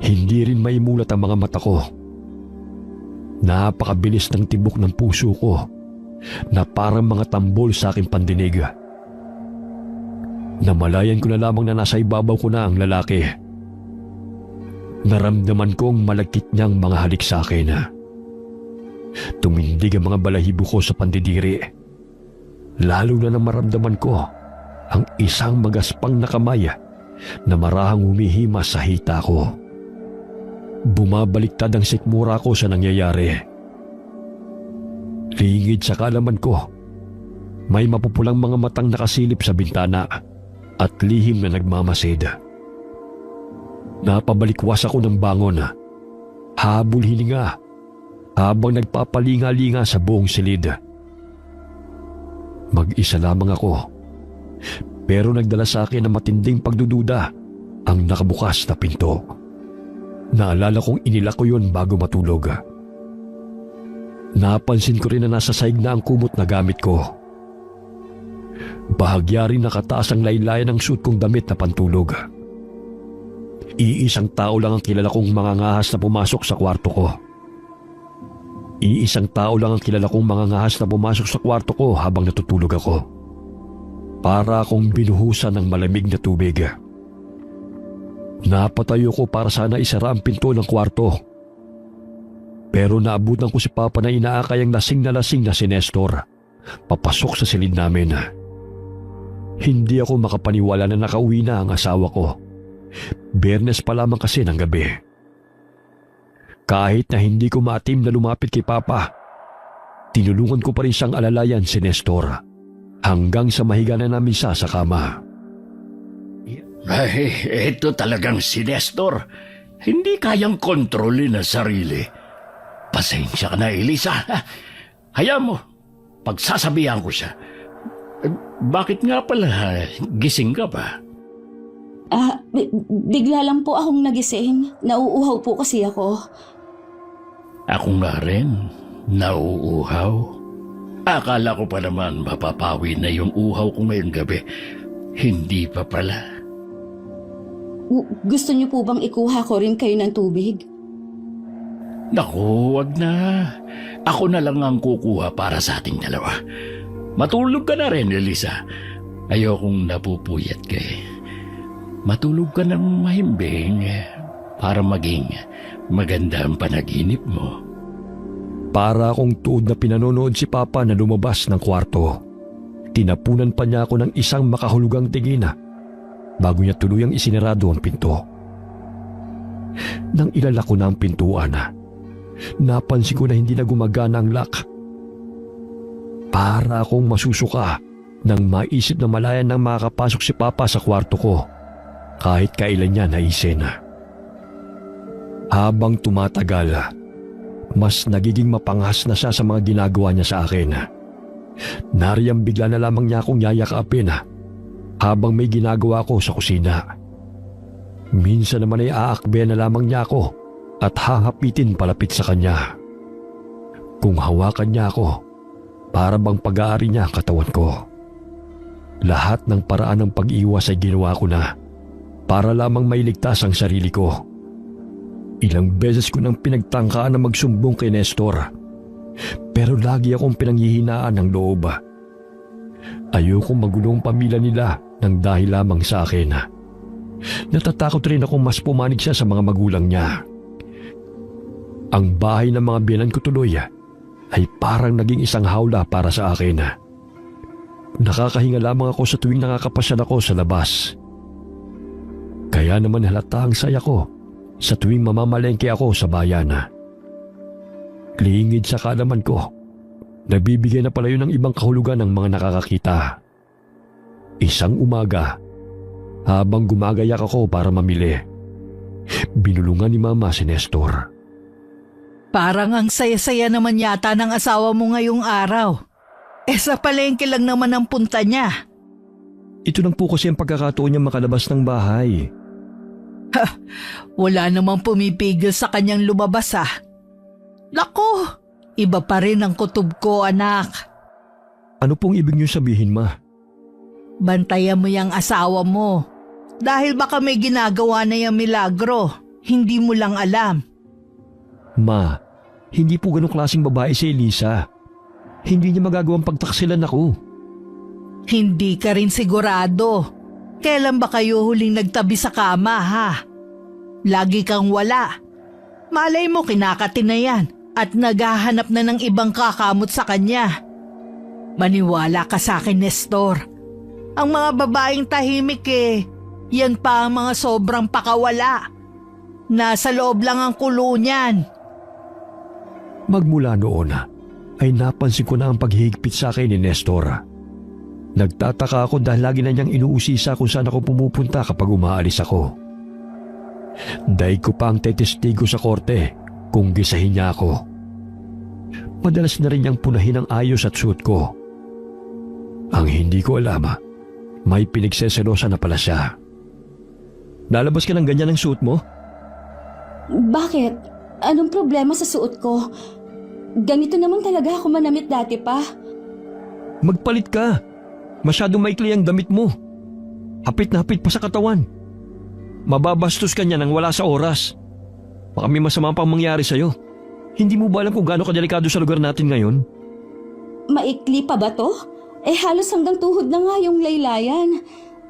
Hindi rin maimulat ang mga mata ko. Napakabilis ng tibok ng puso ko na parang mga tambol sa aking pandinig. Namalayan ko na lamang na nasa ibabaw ko na ang lalaki. Naramdaman kong malagkit niyang mga halik sa akin. Tumindig ang mga balahibo ko sa pandidiri. Lalo na nang maramdaman ko ang isang magaspang na kamay na marahang humihimas sa hita ko. Bumabaliktad ang sikmura ko sa nangyayari. Lingid sa kalaman ko, may mapupulang mga matang nakasilip sa bintana at lihim na nagmamasid. Napabalikwas ako ng bangon, habol hininga habang nagpapalinga-linga sa buong silid. Mag-isa lamang ako, pero nagdala sa akin ng matinding pagdududa ang nakabukas na pinto. Naalala kong inilak ko yun bago matulog. Napansin ko rin na nasa saig na ang kumot na gamit ko. Bahagya rin nakataas ang laylayan ng suit kong damit na pantulog. Iisang tao lang ang kilala kong mangangahas na pumasok sa kwarto ko. Iisang tao lang ang kilala kong mangangahas na pumasok sa kwarto ko habang natutulog ako. Para akong binuhusan ng malamig na tubig. Napatayo ko para sana isara ang pinto ng kwarto. Pero naabutan ko si Papa na inaakay ang lasing na si Nestor papasok sa silid namin. Hindi ako makapaniwala na nakauwi na ang asawa ko. Biyernes pa lamang kasi ng gabi. Kahit na hindi ko maatim na lumapit kay Papa, tinulungan ko pa rin siyang alalayan si Nestor hanggang sa mahiga na namin siya sa kama. Ay, ito talagang si Nestor. Hindi kayang kontrolin ang sarili. Pasensya ka na, Elisa. Hayaan mo, pagsasabihan ko siya. Bakit nga pala? Gising ka ba? Bigla lang po akong nagising. Nauuhaw po kasi ako. Ako nga rin, nauuhaw. Akala ko pa naman mapapawi na yung uhaw ko ngayong gabi. Hindi pa pala. Gusto niyo po bang ikuha ko rin kayo ng tubig? Naku, wag na. Ako na lang ang kukuha para sa ating dalawa. Matulog ka na rin, Elisa. Ayokong napupuyat ka eh. Matulog ka ng mahimbing para maging maganda ang panaginip mo. Para akong tuod na pinanonood si Papa na lumabas ng kwarto. Tinapunan pa niya ako ng isang makahulugang tingin bago niya tuluyang isinarado ang pinto. Nang ilalak ko na ang pintuan, napansin ko na hindi na gumagana ang lock. Para akong masusuka nang maisip na malaya nang makakapasok si Papa sa kwarto ko kahit kailan niya naisin. Habang tumatagal, mas nagiging mapangas na siya sa mga ginagawa niya sa akin. Nariyang bigla na lamang niya akong yayakapin habang may ginagawa ko sa kusina. Minsan naman ay aakbe na lamang niya ako at hahapitin palapit sa kanya. Kung hawakan niya ako, para bang pag-aari niya ang katawan ko. Lahat ng paraan ng pag-iwas ay ginawa ko na para lamang mailigtas ang sarili ko. Ilang beses ko nang pinagtangkaan na magsumbong kay Nestor, pero lagi akong pinanghihinaan ng loob. Ayokong magulong pamilya nila ng dahil lamang sa akin. Natatakot rin akong mas pumanig siya sa mga magulang niya. Ang bahay ng mga biyanan ko tuloy ay parang naging isang hawla para sa akin. Nakakahinga lamang ako sa tuwing nakakapasyal ako sa labas. Kaya naman halata ang saya ko sa tuwing mamamalengke ako sa bayan. Lingid sa kaalaman ko, nabibigay na pala yun ng ibang kahulugan ng mga nakakakita. Isang umaga, habang gumagayak ako para mamili, binulungan ni Mama si Nestor. Parang ang saya-saya naman yata ng asawa mo ngayong araw. Sa palengke lang naman ang punta niya. Ito lang po kasi ang pagkakataon niya makalabas ng bahay. Wala namang pumipigil sa kanyang lumabas Naku, iba pa rin ang kutob ko, anak. Ano pong ibig niyo sabihin, Ma? Bantayan mo yung asawa mo. Dahil baka may ginagawa na yung milagro, hindi mo lang alam. Ma, hindi po ganong klaseng babae si Elisa. Hindi niya magagawang pagtaksilan ako. Hindi ka rin sigurado. Kailan ba kayo huling nagtabi sa kama, Lagi kang wala. Malay mo kinakati na yan at naghahanap na ng ibang kakamot sa kanya. Maniwala ka sa akin, Nestor. Ang mga babaeng tahimik yan pa ang mga sobrang pakawala. Nasa loob lang ang kulo niyan. Magmula noon ay napansin ko na ang paghihigpit sa akin ni Nestor. Nagtataka ako dahil lagi na niyang inuusisa kung saan ako pumupunta kapag umaalis ako. Dahil ko pa ang tetestigo sa korte kung gisahin niya ako. Madalas na rin niyang punahin ang ayos at suot ko. Ang hindi ko alam, may pinagseselosa na pala siya. Lalabas ka ng ganyan ang suot mo? Bakit? Anong problema sa suot ko? Ganito naman talaga ako manamit dati pa. Magpalit ka. Masyadong maikli ang damit mo. Hapit na hapit pa sa katawan. Mababastos ka niya nang wala sa oras. Baka may masama pang mangyari sa'yo. Hindi mo ba alam kung gaano kadelikado sa lugar natin ngayon? Maikli pa ba to? Halos hanggang tuhod na nga yung laylayan.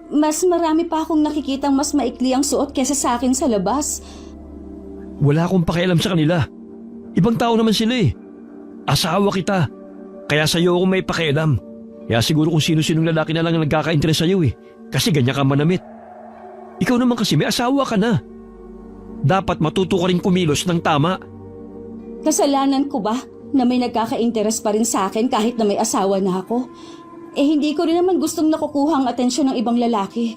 Mas marami pa akong nakikitang mas maikli ang suot kesa sa akin sa labas. Wala akong pakialam sa kanila. Ibang tao naman sila Asawa kita. Kaya sa'yo ako may pakialam. Kaya siguro kung sino-sinong lalaki na lang ang nagkaka-interes sa'yo Kasi ganyan ka manamit. Ikaw naman kasi may asawa ka na. Dapat matuto ka rin kumilos ng tama. Kasalanan ko ba na may nagkaka-interes pa rin sa akin kahit na may asawa na ako? Hindi ko rin naman gustong nakukuha ang atensyon ng ibang lalaki.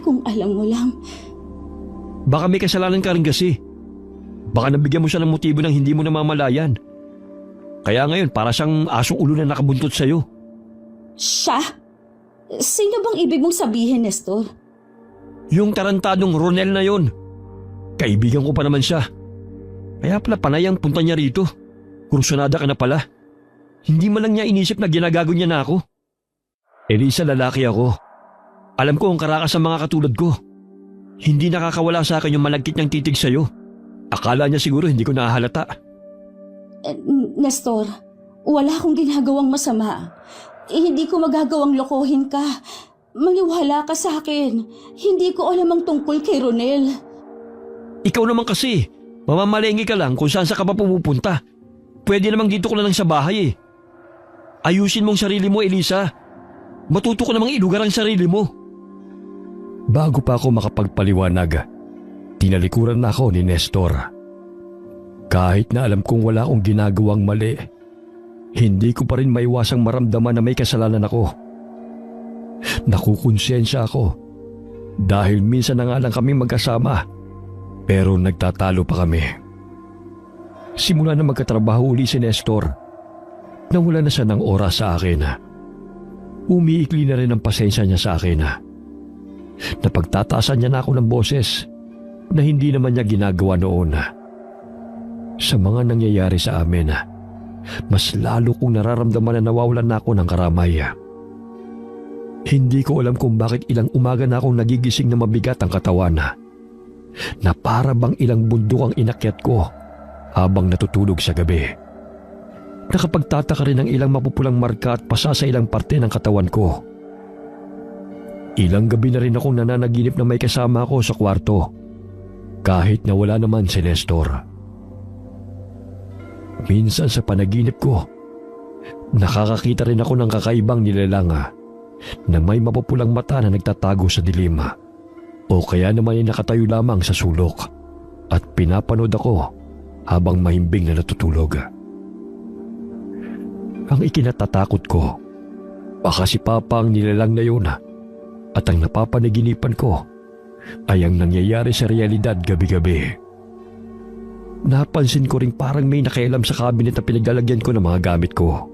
Kung alam mo lang. Baka may kasalanan ka rin kasi. Baka nabigyan mo siya ng motibo ng hindi mo namamalayan. Kaya ngayon para siyang asong ulo na nakabuntot sa'yo. Siya? Sino bang ibig mong sabihin, Nestor? Yung tarantadong Ronel na yon. Kaibigan ko pa naman siya. Kaya pala panay ang punta niya rito. Kursunada ka na pala. Hindi man lang niya inisip na ginagago niya na ako. Elisa, lalaki ako. Alam ko ang karakas sa mga katulad ko. Hindi nakakawala sa akin yung malagkit niyang titig sa'yo. Akala niya siguro hindi ko nahahalata. Nestor, wala akong ginagawang masama. Hindi ko magagawang lokohin ka. Maniwala ka sa akin. Hindi ko alam ang tungkol kay Ronel. Ikaw naman kasi, mamamalengke ka lang kung saan sa ka pa pumupunta. Pwede namang dito ko na lang sa bahay eh. Ayusin mong sarili mo, Elisa. Matuto ko namang ilugar ang sarili mo. Bago pa ako makapagpaliwanag, tinalikuran na ako ni Nestor. Kahit na alam kong wala akong ginagawang mali, hindi ko pa rin maiwasang maramdaman na may kasalanan ako. Nakukonsensya ako dahil minsan na nga lang kami magkasama pero nagtatalo pa kami. Simula na magkatrabaho uli si Nestor, nawala na siya ng oras sa akin. Umiikli na rin ang pasensya niya sa akin. Napagtataasan niya na ako ng boses na hindi naman niya ginagawa noon. Sa mga nangyayari sa amin, mas lalo kong nararamdaman na nawawalan na ako ng karamay. Hindi ko alam kung bakit ilang umaga na akong nagigising na mabigat ang katawan, na para bang ilang bundok ang inakyat ko habang natutulog sa gabi. Nakapagtataka rin ng ilang mapupulang marka at pasa sa ilang parte ng katawan ko. Ilang gabi na rin akong nananaginip na may kasama ako sa kwarto, kahit na wala naman si Nestor. Minsan sa panaginip ko, nakakakita rin ako ng kakaibang nilalang na may mapupulang mata na nagtatago sa dilim, o kaya naman ay nakatayo lamang sa sulok at pinapanood ako habang mahimbing na natutulog. Ang ikinatatakot ko, baka si Papa ang nilalang na yun at ang napapanaginipan ko ay ang nangyayari sa realidad gabi-gabi. Napansin ko ring parang may nakialam sa cabinet na pinaglalagyan ko ng mga gamit ko.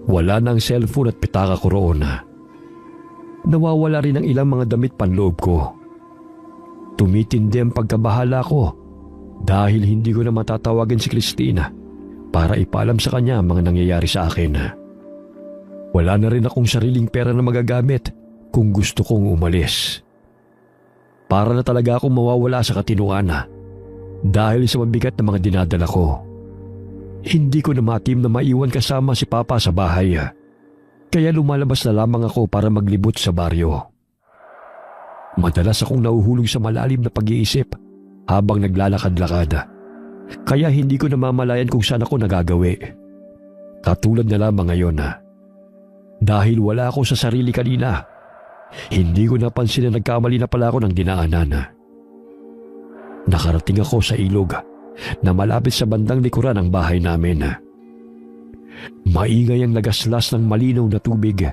Wala na ang cellphone at pitaka ko roon. Nawawala rin ang ilang mga damit panloob ko. Tumitindi ang pagkabahala ko dahil hindi ko na matatawagan si Christina para ipaalam sa kanya ang mga nangyayari sa akin. Wala na rin akong sariling pera na magagamit kung gusto kong umalis. Para na talaga akong mawawala sa katinuan dahil sa mabigat na mga dinadala ko. Hindi ko na matim na maiwan kasama si Papa sa bahay, kaya lumalabas na lamang ako para maglibot sa baryo. Madalas akong nauhulog sa malalim na pag-iisip habang naglalakad-lakad, kaya hindi ko namamalayan kung saan ako nagagawi. Katulad na lamang ngayon. Dahil wala ako sa sarili kanina, hindi ko napansin na nagkamali na pala ako ng dinaanan. Nakarating ako sa ilog na malapit sa bandang likuran ng bahay namin. Maingay ang lagaslas ng malinaw na tubig.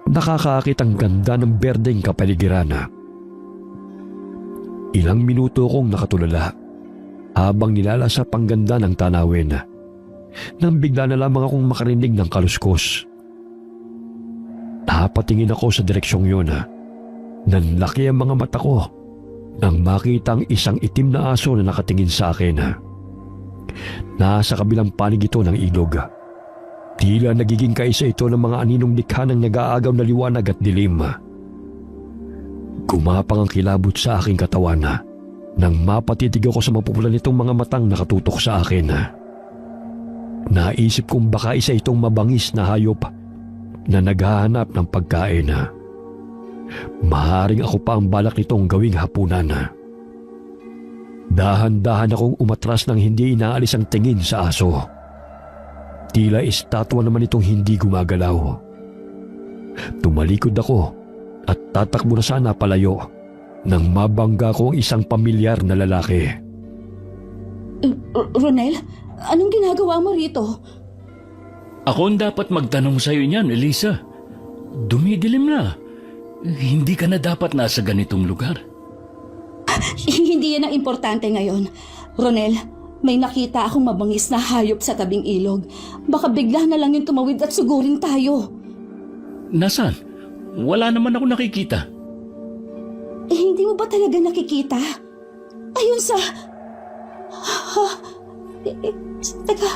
Nakakaakit ang ganda ng berdeng kapaligiran. Ilang minuto akong nakatulala habang nilalasap ang ganda ng tanawin nang bigla na lamang akong makarinig ng kaluskos. Napatingin ako sa direksyong yun. Nanlaki ang mga mata ko nang makita ang isang itim na aso na nakatingin sa akin. Nasa kabilang panig ito ng ilog. Tila nagiging kaisa ito ng mga aninong likha ng nag-aagaw na liwanag at dilim. Gumapang ang kilabot sa aking katawan nang mapatitig ako sa mapupulan nitong mga matang nakatutok sa akin. Naisip kong baka isa itong mabangis na hayop na naghahanap ng pagkain. Maaaring ako pa ang balak nitong gawing hapunan. Dahan-dahan akong umatras nang hindi inaalis ang tingin sa aso. Tila estatwa naman itong hindi gumagalaw. Tumalikod ako at tatakbo na sana palayo nang mabangga ko ang isang pamilyar na lalaki. Ronel, anong ginagawa mo rito? Ako ang dapat magtanong sa'yo niyan, Elisa. Dumidilim na. Hindi ka na dapat nasa ganitong lugar. Hindi yan ang importante ngayon. Ronel, may nakita akong mabangis na hayop sa tabing ilog. Baka bigla na lang yung tumawid at sugurin tayo. Nasaan? Wala naman ako nakikita. Hindi mo ba talaga nakikita? Ayun sa... Teka,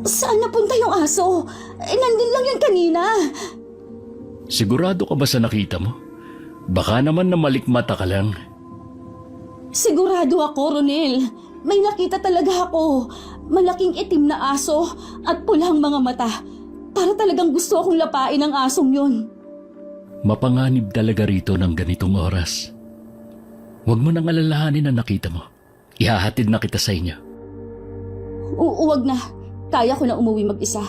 saan napunta yung aso? Nandun lang yan kanina. Sigurado ka ba sa nakita mo? Baka naman na malikmata ka lang. Sigurado ako, Ronel. May nakita talaga ako. Malaking itim na aso at pulang mga mata. Para talagang gusto akong lapain ang asong yun. Mapanganib talaga rito ng ganitong oras. Huwag mo nang alalahanin na nakita mo. Ihahatid na kita sa inyo. Uwag na. Kaya ko na umuwi mag-isa.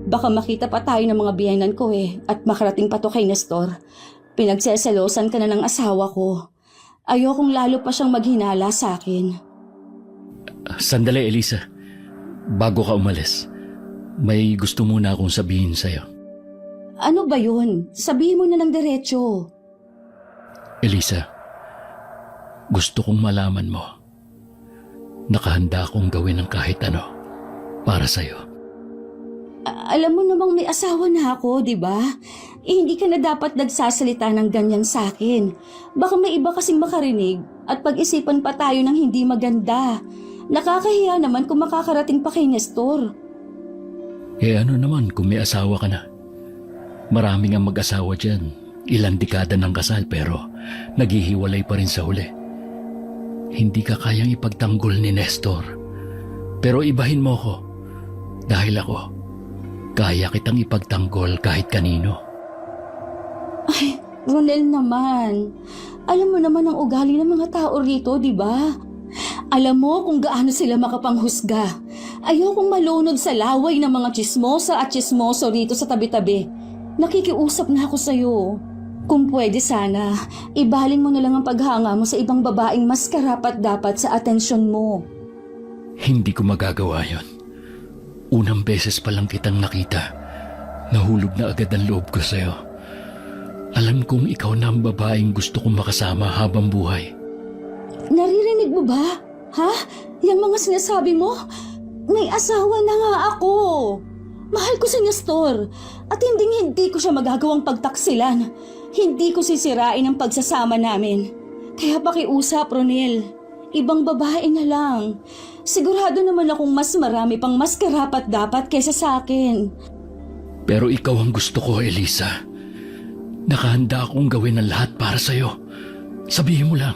Baka makita pa tayo ng mga biyanan ko at makarating pa to kay Nestor. Pinagseselosan ka na ng asawa ko. Ayokong lalo pa siyang maghinala sa akin. Sandali, Elisa. Bago ka umalis, may gusto muna akong sabihin sa'yo. Ano ba yun? Sabihin mo na ng diretsyo. Elisa, gusto kong malaman mo. Nakahanda akong gawin ng kahit ano para sa'yo. Alam mo namang may asawa na ako, di ba? Hindi ka na dapat nagsasalita ng ganyan sa akin. Baka may iba kasing makarinig at pag-isipan pa tayo ng hindi maganda. Nakakahiya naman kung makakarating pa kay Nestor. Ano naman kung may asawa ka na? Maraming ang mag-asawa dyan. Ilang dekada ng kasal pero naghihiwalay pa rin sa huli. Hindi ka kayang ipagtanggol ni Nestor. Pero ibahin mo ko. Dahil ako, kaya kitang ipagtanggol kahit kanino. Ay, Ronel naman. Alam mo naman ang ugali ng mga tao rito, di ba? Alam mo kung gaano sila makapanghusga. Ayokong malunod sa laway ng mga tsismosa at tsismoso rito sa tabi-tabi. Nakikiusap na ako sa'yo. Kung pwede sana, ibalin mo na lang ang paghanga mo sa ibang babaeng mas karapat-dapat sa atensyon mo. Hindi ko magagawa yon. Unang beses pa lang kitang nakita, nahulog na agad ang loob ko sa'yo. Alam kong ikaw na ang babaeng gusto kong makasama habang buhay. Naririnig mo ba? Ha? Yang mga sinasabi mo? May asawa na nga ako. Mahal ko si Nestor at hindi ko siya magagawang pagtaksilan. Hindi ko sisirain ang pagsasama namin. Kaya pakiusap, Ronel. Ibang babae na lang. Sigurado naman akong mas marami pang mas karapat-dapat kaysa sa akin. Pero ikaw ang gusto ko, Elisa. Nakahanda akong gawin ang lahat para sa'yo. Sabihin mo lang,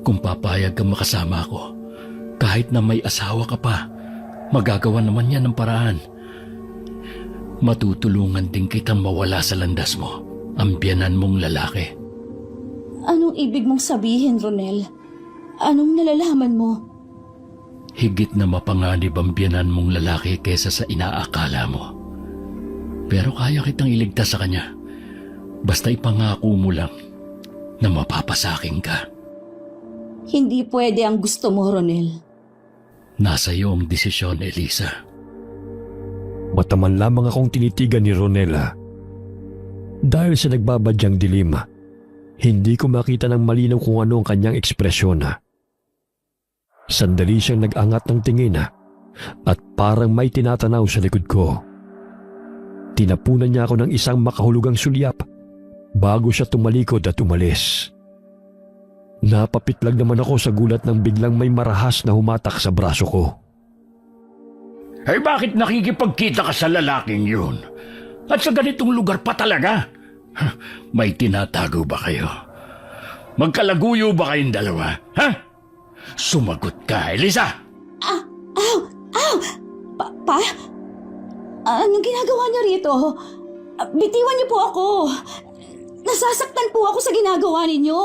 kung papayag kang makasama ako, kahit na may asawa ka pa, magagawa naman yan ng paraan. Matutulungan din kitang mawala sa landas mo, ang biyanan mong lalaki. Anong ibig mong sabihin, Ronel? Anong nalalaman mo? Higit na mapanganib ang biyanan mong lalaki kesa sa inaakala mo. Pero kaya kitang iligtas sa kanya. Basta ipangako mo lang na mapapasakin ka. Hindi pwede ang gusto mo, Ronel. Nasa iyo ang desisyon, Elisa. Mataman lamang akong tinitigan ni Ronela. Dahil sa nagbabadyang dilim, hindi ko makita ng malinaw kung ano ang kanyang ekspresyon. Sandali siyang nag-angat ng tingin at parang may tinatanaw sa likod ko. Tinapunan niya ako ng isang makahulugang sulyap bago siya tumalikod at umalis. Napapitlag naman ako sa gulat nang biglang may marahas na humatak sa braso ko. Ay bakit nakikipagkita ka sa lalaking yun? At sa ganitong lugar pa talaga? May tinatago ba kayo? Magkalaguyo ba kayong dalawa? Ha? Sumagot ka, Elisa! Ow! Pa? Anong ginagawa niya rito? Bitiwan niyo po ako. Nasasaktan po ako sa ginagawa ninyo.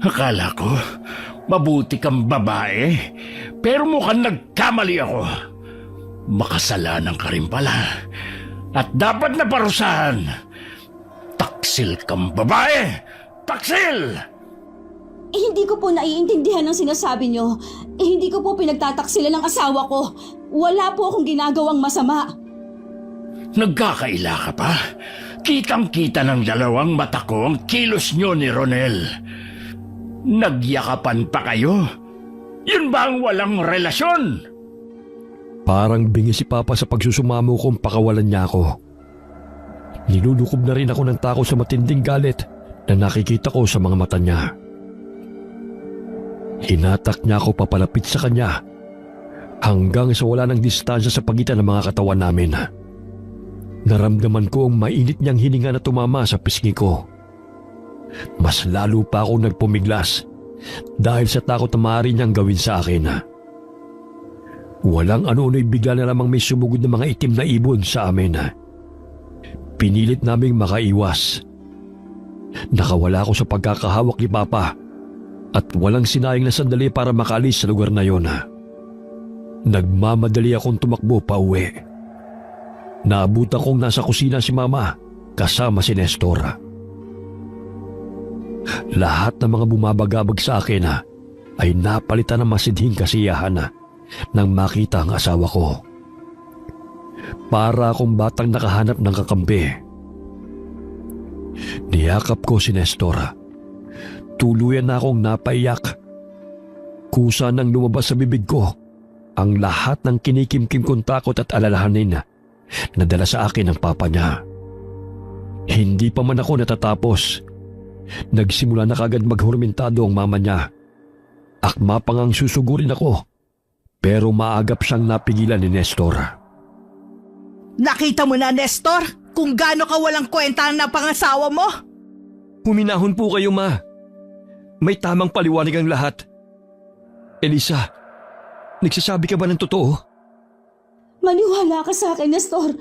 Akala ko, mabuti kang babae, pero mukhang nagkamali ako. Makasalanan ka rin pala. At dapat na parusahan. Taksil kang babae! Taksil! Hindi ko po naiintindihan ang sinasabi niyo. Hindi ko po pinagtataksilan ng asawa ko. Wala po akong ginagawang masama. Nagkakaila ka pa? Kitang-kita ng dalawang mata ko ang kilos nyo ni Ronel. Nagyakapan pa kayo? Yun ba ang walang relasyon? Parang bingi si Papa sa pagsusumamo kong pakawalan niya ako. Nilulukob na rin ako ng takot sa matinding galit na nakikita ko sa mga mata niya. Hinatak niya ako papalapit sa kanya hanggang sa wala ng distansya sa pagitan ng mga katawan namin. Naramdaman ko ang mainit niyang hininga na tumama sa pisngi ko. Mas lalo pa ako nagpumiglas dahil sa takot na maaari niyang gawin sa akin. Walang ano-ano'y bigla na lamang may sumugod na mga itim na ibon sa amin. Pinilit naming makaiwas. Nakawala ako sa pagkakahawak ni Papa at walang sinayang na sandali para makaalis sa lugar na yon. Nagmamadali akong tumakbo pa uwi. Naabutan kong nasa kusina si Mama kasama si Nestor. Lahat ng mga bumabagabag sa akin ay napalitan ng masidhing kasiyahan nang makita ang asawa ko. Para akong batang nakahanap ng kakampi. Niyakap ko si Nestor. Tuluyan na akong napaiyak. Kusa nang lumabas sa bibig ko ang lahat ng kinikimkim kong takot at alalahanin na dala sa akin ng papa niya. Hindi pa man ako natatapos. Nagsimula na kagad maghurmentado ang mama niya. Akma pang ang susugurin ako, pero maagap siyang napigilan ni Nestor. Nakita mo na, Nestor, kung gaano ka walang kwenta na pangasawa mo? Huminahon po kayo, Ma. May tamang paliwanag ang lahat. Elisa, nagsasabi ka ba ng totoo? Maniwala ka sa akin, Nestor.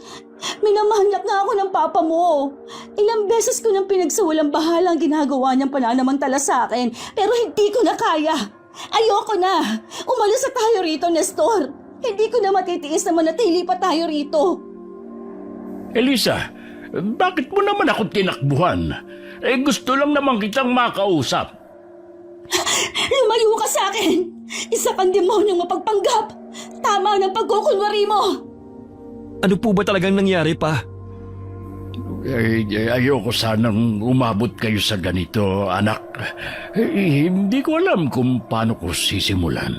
Minamahanap na ako ng papa mo. Ilang beses ko nang pinagsawalang bahala ang ginagawa niyang pananamantala sa akin, pero hindi ko na kaya. Ayoko na. Umalis na tayo rito, Nestor. Hindi ko na matitiis na manatili pa tayo rito. Elisa, bakit mo naman ako tinakbuhan? Gusto lang naman kitang makausap. Lumayo ka sa akin! Isa kang demonyong mapagpanggap! Tama ng pagkukunwari mo! Ano po ba talagang nangyari, Pa? Ayoko sanang umabot kayo sa ganito, anak. Hindi ko alam kung paano ko sisimulan.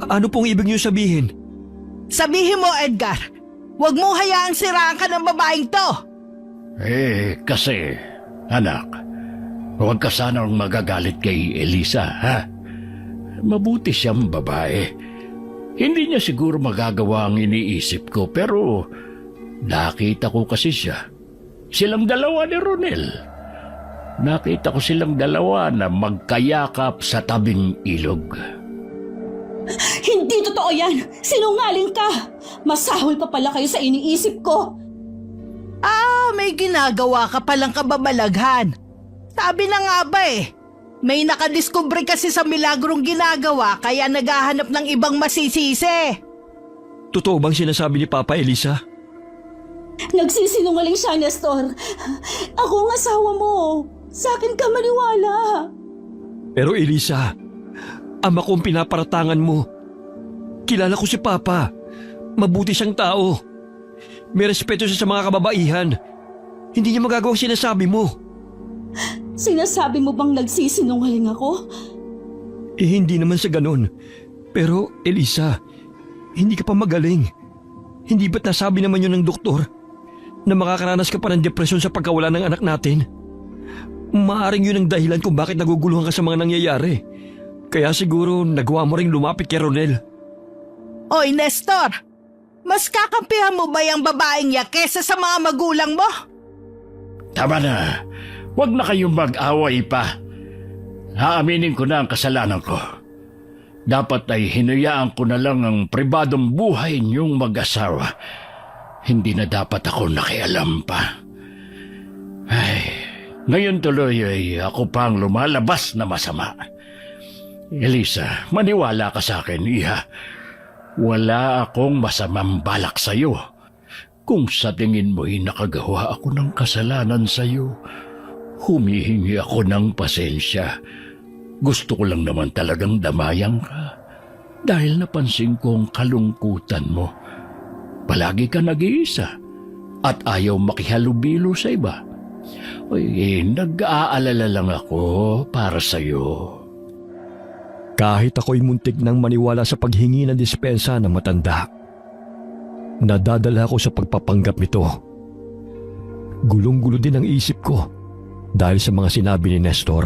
Ano pong ibig niyo sabihin? Sabihin mo, Edgar, huwag mo hayaang siraan ka ng babaeng to. Kasi, anak, huwag ka sanang magagalit kay Elisa, ha? Mabuti siyang babae. Hindi niya siguro magagawa ang iniisip ko, pero nakita ko kasi siya. Silang dalawa ni Ronel. Nakita ko silang dalawa na magkayakap sa tabing ilog. Hindi totoo yan! Sinungaling ka! Masahol pa pala kayo sa iniisip ko! May ginagawa ka palang kababalaghan. Sabi na nga ba may nakadiskubre kasi sa milagrong ginagawa kaya naghahanap ng ibang masisisi. Totoo bang sinasabi ni Papa, Elisa? Nagsisinungaling siya, Nestor. Ako ang asawa mo. Sa akin ka maniwala. Pero Elisa, ama kong pinaparatangan mo. Kilala ko si Papa. Mabuti siyang tao. May respeto siya sa mga kababaihan. Hindi niya magagawa ang sinasabi mo. Sinasabi mo bang nagsisinungaling ako? Hindi naman sa ganun. Pero Elisa, hindi ka pa magaling. Hindi ba't nasabi naman yun ng doktor na makakaranas ka pa ng depresyon sa pagkawala ng anak natin? Maaring yun ang dahilan kung bakit naguguluhan ka sa mga nangyayari. Kaya siguro nagawa mo ring lumapit kay Ronel. Oy, Nestor! Mas kakampihan mo ba yung babaeng niya kesa sa mga magulang mo? Tama na. Huwag na kayong mag-away pa. Haaminin ko na ang kasalanan ko. Dapat ay hinayaan ko na lang ang pribadong buhay niyong mag-asawa. Hindi na dapat ako nakialam pa. Ngayon tuloy ay ako pang lumalabas na masama. Elisa, maniwala ka sa akin, iha. Wala akong masamang balak sa'yo. Kung sa tingin mo'y nakagawa ako ng kasalanan sa'yo, humihingi ako ng pasensya. Gusto ko lang naman talagang damayan ka dahil napansin ko ang kalungkutan mo. Palagi ka nag-iisa at ayaw makihalubilo sa iba. Nag-aalala lang ako para sa'yo. Kahit ako'y muntik nang maniwala sa paghingi ng dispensa ng matanda, nadadala ako sa pagpapanggap nito. Gulong-gulo din ang isip ko dahil sa mga sinabi ni Nestor.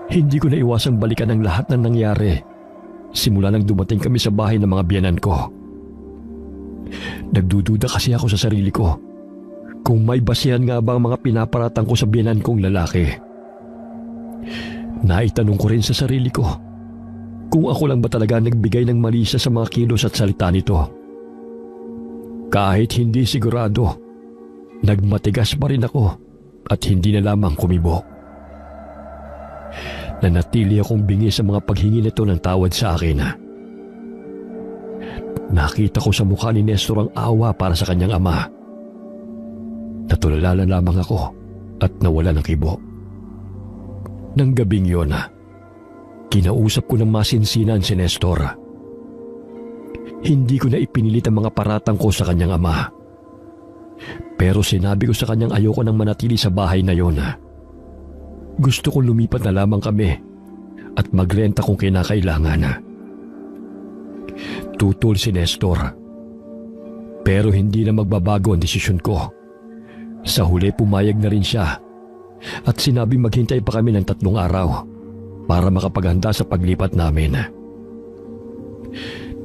Hindi ko na iwasang balikan ang lahat ng nangyari simula nang dumating kami sa bahay ng mga biyenan ko. Nagdududa kasi ako sa sarili ko kung may basihan nga ba ang mga pinaparatang ko sa biyenan kong lalaki. Naitanong ko rin sa sarili ko kung ako lang ba talaga nagbigay ng mali sa mga kilos at salita nito. Kahit hindi sigurado, nagmatigas pa rin ako at hindi na lamang kumibo. Nanatili akong bingi sa mga paghingi nito ng tawad sa akin. Nakita ko sa mukha ni Nestor ang awa para sa kanyang ama. Natulala lamang ako at nawala ng kibo. Nang gabing yon, kinausap ko ng masinsinan si Nestor. Hindi ko na ipinilit ang mga paratang ko sa kanyang ama. Pero sinabi ko sa kanyang ayoko nang manatili sa bahay na yon. Gusto kong lumipat na lamang kami at magrenta kung kinakailangan. Tutol si Nestor. Pero hindi na magbabago ang desisyon ko. Sa huli pumayag na rin siya at sinabi maghintay pa kami ng 3 araw para makapaghanda sa paglipat namin.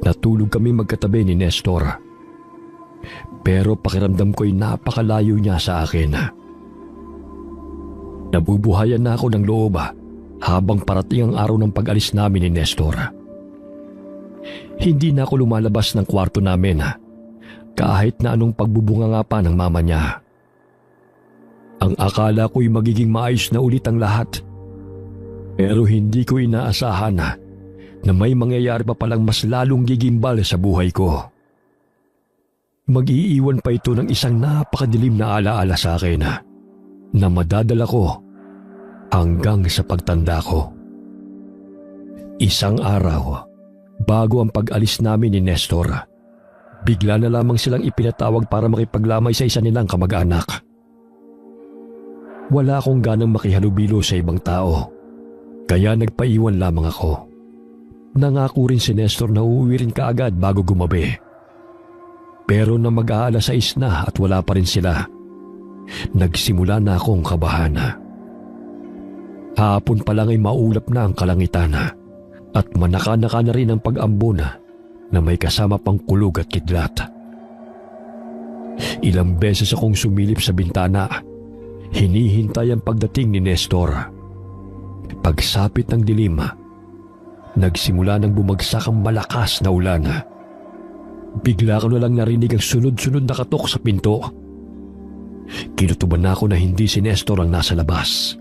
Natulog kami magkatabi ni Nestor. Pero pakiramdam ko'y napakalayo niya sa akin. Nabubuhayan na ako ng loob habang parating ang araw ng pag-alis namin ni Nestor. Hindi na ako lumalabas ng kwarto namin kahit na anong pagbubunga nga pa ng mama niya. Ang akala ko'y magiging maayos na ulit ang lahat. Pero hindi ko inaasahan na may mangyayari pa palang mas lalong gigimbal sa buhay ko. Mag-iiwan pa ito ng isang napakadilim na alaala sa akin na madadala ko hanggang sa pagtanda ko. Isang araw, bago ang pag-alis namin ni Nestor, bigla na lamang silang ipinatawag para makipaglamay sa isa nilang kamag-anak. Wala akong ganang makihalubilo sa ibang tao, kaya nagpaiwan lamang ako. Nangako rin si Nestor na uuwi rin kaagad bago gumabi. Pero na mag-aalas 6 na at wala pa rin sila, nagsimula na akong kabahan. Hapon pa lang ay maulap na ang kalangitan at manaka-naka na rin ang pag-ambon na may kasama pang kulog at kidlat. Ilang beses akong sumilip sa bintana, hinihintay ang pagdating ni Nestor. Pagsapit ng dilim, nagsimula nang bumagsak ang malakas na ulan. Bigla ko na lang narinig ang sunod-sunod na katok sa pinto. Kinutuban na ako na hindi si Nestor ang nasa labas.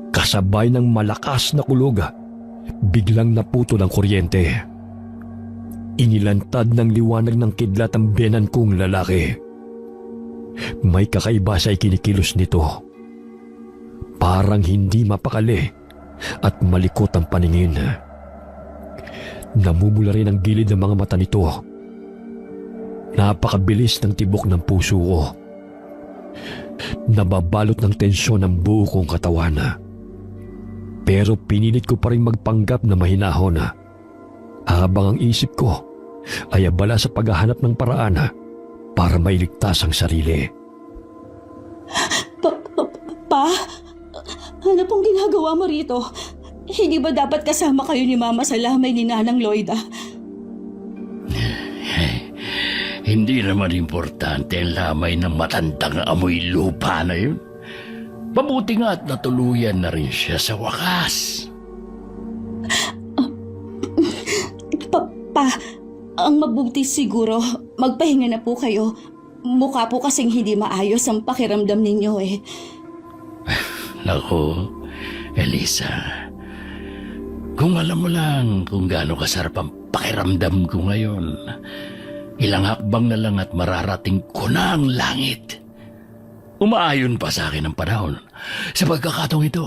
Kasabay ng malakas na kulog, biglang naputol ang kuryente. Inilantad ng liwanag ng kidlat ang biyenan kong lalaki. May kakaiba sa ikinikilos nito. Parang hindi mapakali at malikot ang paningin. Namumula rin ang gilid ng mga mata nito. Napakabilis ng tibok ng puso ko. Nababalot ng tensyon ang buo kong katawan. Pero pinilit ko pa rin magpanggap na mahinahon habang ang isip ko ay abala sa paghahanap ng paraan para mailigtas ang sarili. Pa? Ano pong ginagawa mo rito? Hindi ba dapat kasama kayo ni Mama sa lamay ni Nanang Loida? Hindi naman importante ang lamay ng matandang amoy lupa na yun. Mabuti nga at natuluyan na rin siya sa wakas. Pa, ang mabuti siguro, magpahinga na po kayo. Mukha po kasing hindi maayos ang pakiramdam ninyo eh. Naku, Elisa, kung alam mo lang kung gaano kasarap ang pakiramdam ko ngayon, ilang hakbang na lang at mararating ko na ang langit. Umaayon pa sa akin ang panahon. Sa pagkakataong ito,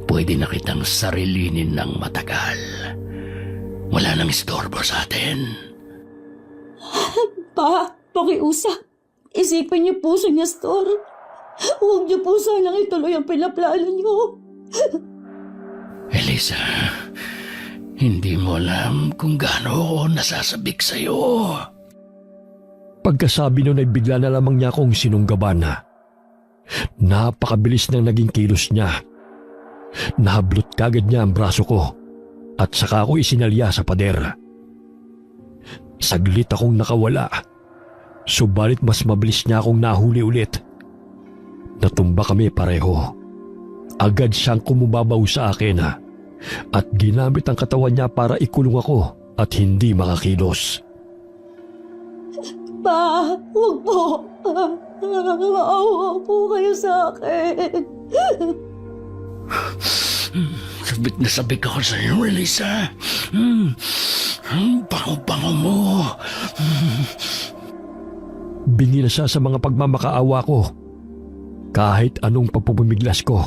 pwede na kitang sarilinin ng matagal. Wala nang istorbo sa atin. Pa, pakiusap. Isipin niyo po si Nestor. Huwag niyo po sanang ituloy ang pinaplano niyo. Elisa, hindi mo alam kung gaano ako nasasabik sa'yo. Pagkasabi nun ay bigla na lamang niya akong sinunggaban. Napakabilis ng naging kilos niya. Nahablot kagad niya ang braso ko at saka ako isinalya sa pader. Saglit akong nakawala, subalit mas mabilis niya akong nahuli ulit. Natumba kami pareho. Agad siyang kumubabaw sa akin at ginamit ang katawan niya para ikulong ako at hindi makakilos. Pa, huwag po. Maawa po kayo sa akin. Sabik na sabik ako sa iyo, Elisa. Bango-bango mo. Bingi na siya sa mga pagmamakaawa ko. Kahit anong pagpupumiglas ko,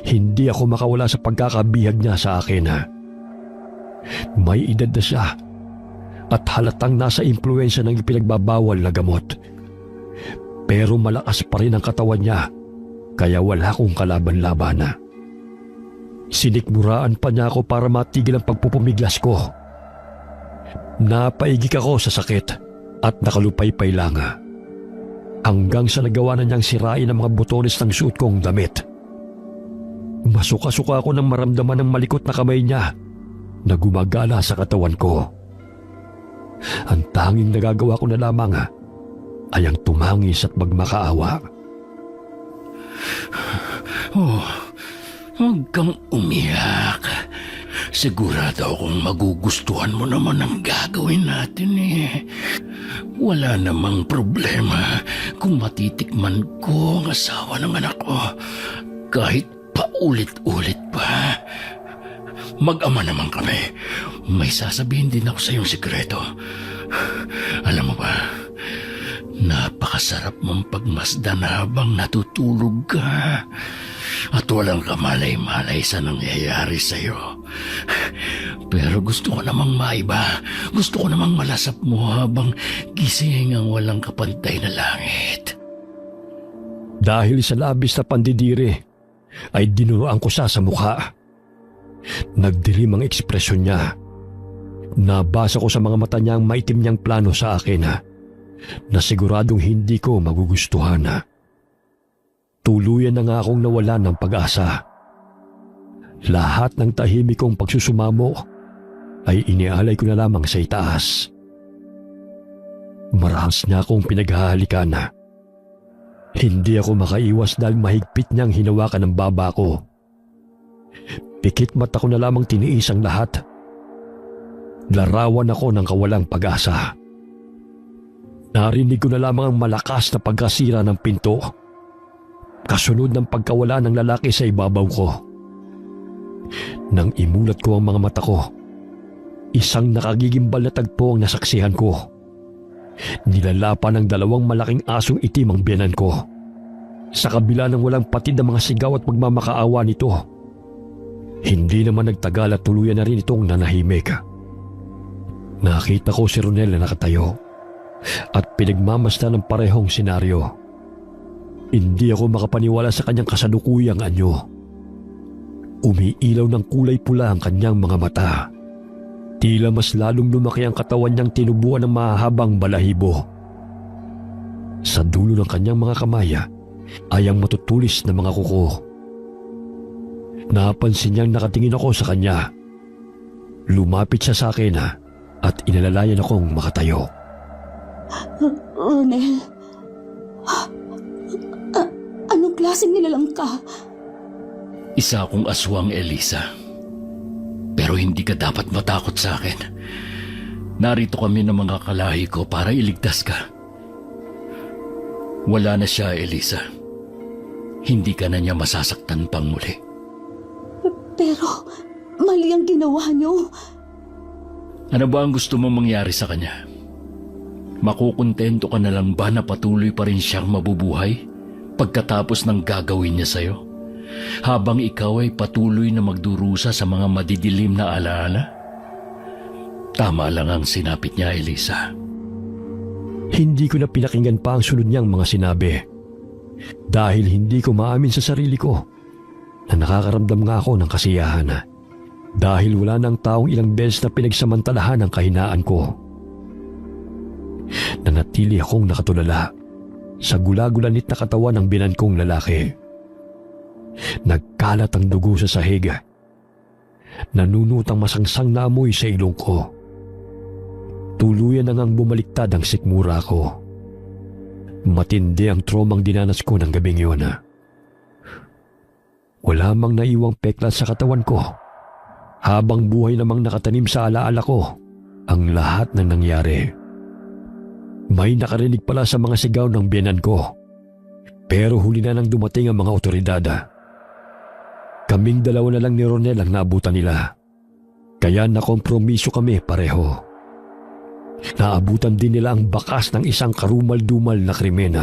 hindi ako makawala sa pagkakabihag niya sa akin. May edad na siya at halatang nasa impluensya ng ipinagbabawal na gamot. Pero malakas pa rin ang katawan niya, kaya wala akong kalaban-laban. Sinikmuraan pa niya ako para matigil ang pagpupumiglas ko. Napaigik ako sa sakit at nakalupaypay lang. Hanggang sa nagawa na niyang sirain ang mga botones ng suot kong damit. Masuka-suka ako nang maramdaman ng malikot na kamay niya na gumagala sa katawan ko. Ang tanging nagagawa ko na lamang ay ang tumangis at magmakaawa. Oh, huwag kang umiyak. Sigurado akong magugustuhan mo naman ang gagawin natin eh. Wala namang problema kung matitikman ko ang asawa ng anak ko. Kahit paulit-ulit pa. Mag-ama naman kami. May sasabihin din ako sa iyong sikreto. Alam mo ba, napakasarap mong pagmasdan habang natutulog ka. At walang kamalay-malay sa nangyayari sa iyo. Pero gusto ko namang maiba. Gusto ko namang malasap mo habang gising ang walang kapantay na langit. Dahil sa labis na pandidiri, ay dinuroan ko siya sa mukha. Nagdilim ang ekspresyon niya. Nabasa ko sa mga mata niya ang maitim niyang plano sa akin na siguradong hindi ko magugustuhan. Tuluyan na nga akong nawala ng pag-asa. Lahat ng tahimik kong pagsusumamo ay inialay ko na lamang sa itaas. Marahas niya akong pinaghahalikan. Hindi ako makaiwas dahil mahigpit niyang hinawakan ang baba ko. Pikit mata ko na lamang tiniis ang lahat. Larawan ako ng kawalang pag-asa. Narinig ko na lamang ang malakas na pagkasira ng pinto. Kasunod ng pagkawala ng lalaki sa ibabaw ko. Nang imulat ko ang mga mata ko, isang nakagigimbal na tagpo ang nasaksihan ko. Nilalapan ng dalawang malaking asong itim ang biyanan ko. Sa kabila ng walang patid na mga sigaw at pagmamakaawa nito, hindi naman nagtagal at tuluyan na rin itong nanahimik. Nakita ko si Ronel na nakatayo at pinagmamasdan ng parehong senaryo. Hindi ako makapaniwala sa kanyang kasalukuyang anyo. Umiilaw ng kulay pula ang kanyang mga mata. Tila mas lalong lumaki ang katawan niyang tinubuan ng mahahabang balahibo. Sa dulo ng kanyang mga kamay ay ang matutulis na mga kuko. Napansin niyang nakatingin ako sa kanya. Lumapit siya sa akin at inalalayan akong makatayo. Ronel, anong klaseng nilalang ka? Isa akong aswang, Elisa. Pero hindi ka dapat matakot sa akin. Narito kami ng mga kalahi ko para iligtas ka. Wala na siya, Elisa. Hindi ka na niya masasaktan pang muli. Pero mali ang ginawa niyo. Ano ba ang gusto mong mangyari sa kanya? Makukontento ka na lang ba na patuloy pa rin siyang mabubuhay pagkatapos ng gagawin niya sa'yo? Habang ikaw ay patuloy na magdurusa sa mga madidilim na alaala? Tama lang ang sinapit niya, Elisa. Hindi ko na pinakinggan pa ang sunod niyang mga sinabi. Dahil hindi ko maamin sa sarili ko na nakakaramdam nga ako ng kasiyahan. Dahil wala nang taong ilang beses na pinagsamantalahan ang kahinaan ko. Nanatili akong nakatulala sa gulagulanit na katawan ng binan kong lalaki. Nagkalat ang dugo sa sahig. Nanunot ang masangsang na amoy sa ilong ko. Tuluyan na ngang bumaliktad ang sikmura ko. Matindi ang traumang dinanas ko ng gabing yun. Wala mang naiwang peklat sa katawan ko. Habang buhay namang nakatanim sa alaala ko ang lahat ng nangyari. May nakarinig pala sa mga sigaw ng biyenan ko. Pero huli na nang dumating ang mga otoridad. Kaming dalawa na lang ni Ronel ang naabutan nila. Kaya nakompromiso kami pareho. Naabutan din nila ang bakas ng isang karumal-dumal na krimen.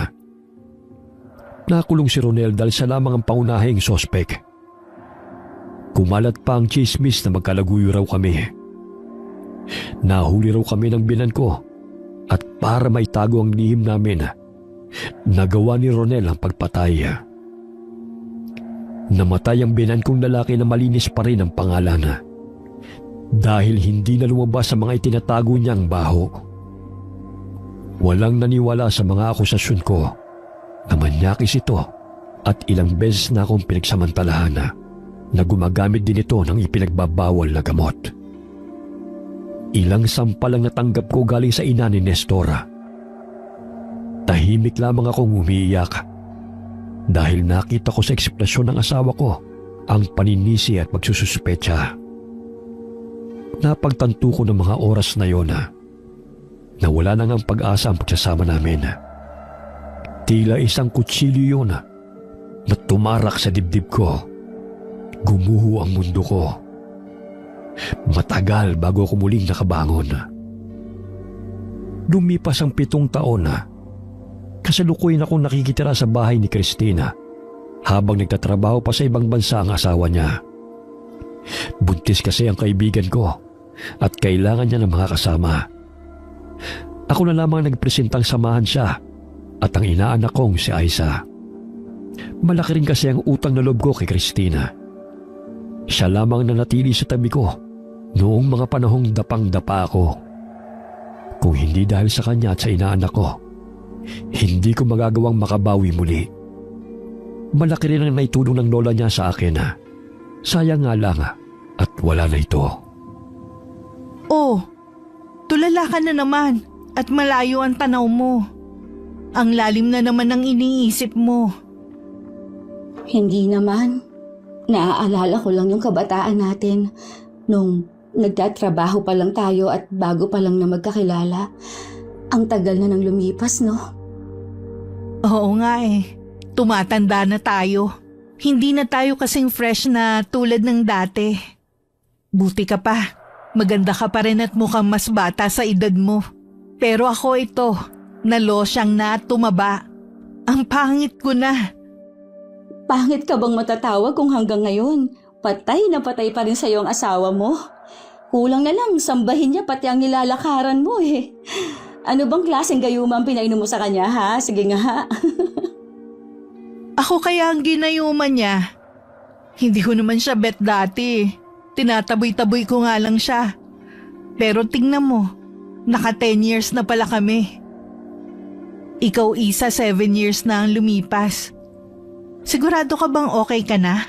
Nakulong si Ronel dahil sa lamang ang pangunahing sospek. Kumalat pa ang chismis na magkalaguyo raw kami. Nahuli raw kami ng binan ko at para maitago ang lihim namin, nagawa ni Ronel ang pagpatay. Namatay ang binan kong lalaki na malinis pa rin ang pangalan dahil hindi na lumabas sa mga itinatago niyang baho. Walang naniwala sa mga akusasyon ko na manyakis ito at ilang beses na akong pinagsamantalahan na gumagamit din ito ng ipinagbabawal na gamot. Ilang sampal ang natanggap ko galing sa ina ni Nestor. Tahimik lamang akong umiiyak dahil nakita ko sa ekspresyon ng asawa ko ang paninisi at pagsususpecha. Napagtanto ko ng mga oras na yon na wala na ngang pag-asa ang pagsasama namin. Tila isang kutsilyo yun na tumarak sa dibdib ko. Gumuho ang mundo ko. Matagal bago ako muling nakabangon. Lumipas ang 7 taon. Kasalukuyan akong nakikitira sa bahay ni Christina habang nagtatrabaho pa sa ibang bansa ang asawa niya. Buntis kasi ang kaibigan ko at kailangan niya ng mga kasama. Ako na lamang nagpresentang samahan siya at ang inaanak kong si Aiza. Malaki rin kasi ang utang na loob ko kay Christina. Siya lamang nanatili sa tabi ko noong mga panahong dapang-dapa ako. Kung hindi dahil sa kanya at sa inaanak ko, hindi ko magagawang makabawi muli. Malaki rin ang naitulong ng lola niya sa akin. Sayang nga lang at wala na ito. Oh, tulala ka na naman at malayo ang tanaw mo. Ang lalim na naman ng iniisip mo. Hindi naman. Naaalala ko lang yung kabataan natin nung nagtatrabaho pa lang tayo at bago pa lang na magkakilala. Ang tagal na nang lumipas, no? Oo nga eh. Tumatanda na tayo. Hindi na tayo kasing fresh na tulad ng dati. Buti ka pa. Maganda ka pa rin at mukhang mas bata sa edad mo. Pero ako ito, nalosyang na at tumaba. Ang pangit ko na. Pangit ka bang matatawag kung hanggang ngayon patay na patay pa rin sa'yo ang asawa mo? Kulang na lang, sambahin niya pati ang nilalakaran mo eh. Ano bang klaseng gayuma ang pinainom mo sa kanya ha? Sige nga. Ako kaya ang ginayuman niya. Hindi ko naman siya bet dati. Tinataboy-taboy ko nga lang siya. Pero tingnan mo, naka 10 years na pala kami. Ikaw isa 7 years na ang lumipas. Sigurado ka bang okay ka na?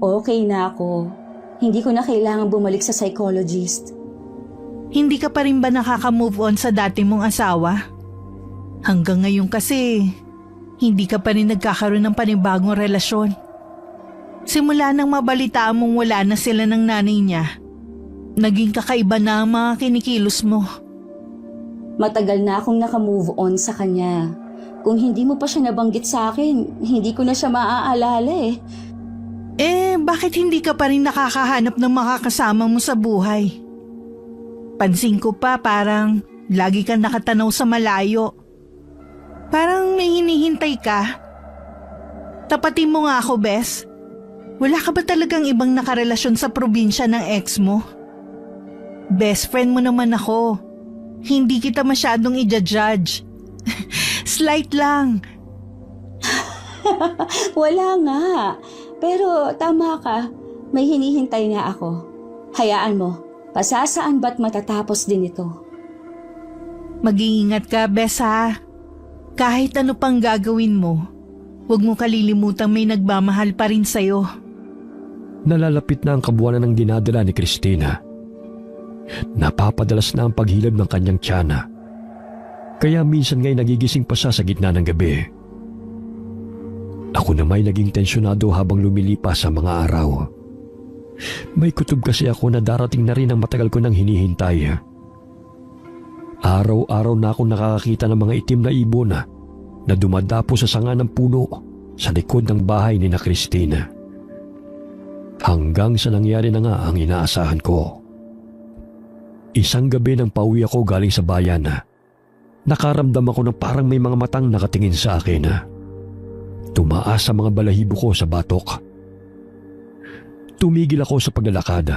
Okay na ako. Hindi ko na kailangan bumalik sa psychologist. Hindi ka pa rin ba nakaka-move on sa dati mong asawa? Hanggang ngayon kasi, hindi ka pa rin nagkakaroon ng panibagong relasyon. Simula nang mabalitaan mong wala na sila ng nanay niya, naging kakaiba na ang mga kinikilos mo. Matagal na akong naka-move on sa kanya. Kung hindi mo pa siya nabanggit sa akin, hindi ko na siya maaalala eh. Bakit hindi ka pa rin nakakahanap ng makakasama mo sa buhay? Pansin ko pa parang lagi kang nakatanaw sa malayo. Parang may hinihintay ka. Tapatin mo nga ako, Bes. Wala ka ba talagang ibang nakarelasyon sa probinsya ng ex mo? Best friend mo naman ako. Hindi kita masyadong i-judge. Slight lang. Wala nga. Pero tama ka, may hinihintay nga ako. Hayaan mo, pasasaan ba't matatapos din ito? Mag-iingat ka, Bes, ha? Kahit ano pang gagawin mo, huwag mo kalilimutang may nagmamahal pa rin sa'yo. Nalalapit na ang kabuwanan ng dinadala ni Christina. Napapadalas na ang paghilab ng kanyang tiyana. Kaya minsan nga'y nagigising pa siya sa gitna ng gabi. Ako na may naging tensyonado habang lumilipas sa mga araw. May kutob kasi ako na darating na rin ang matagal ko nang hinihintay. Araw-araw na akong nakakakita ng mga itim na ibon na dumadapo sa sanga ng puno sa likod ng bahay ni na Christina. Hanggang sa nangyari na nga ang inaasahan ko. Isang gabi nang pauwi ako galing sa bayan, nakaramdam ako ng parang may mga matang nakatingin sa akin. Tumaas sa mga balahibo ko sa batok. Tumigil ako sa paglalakad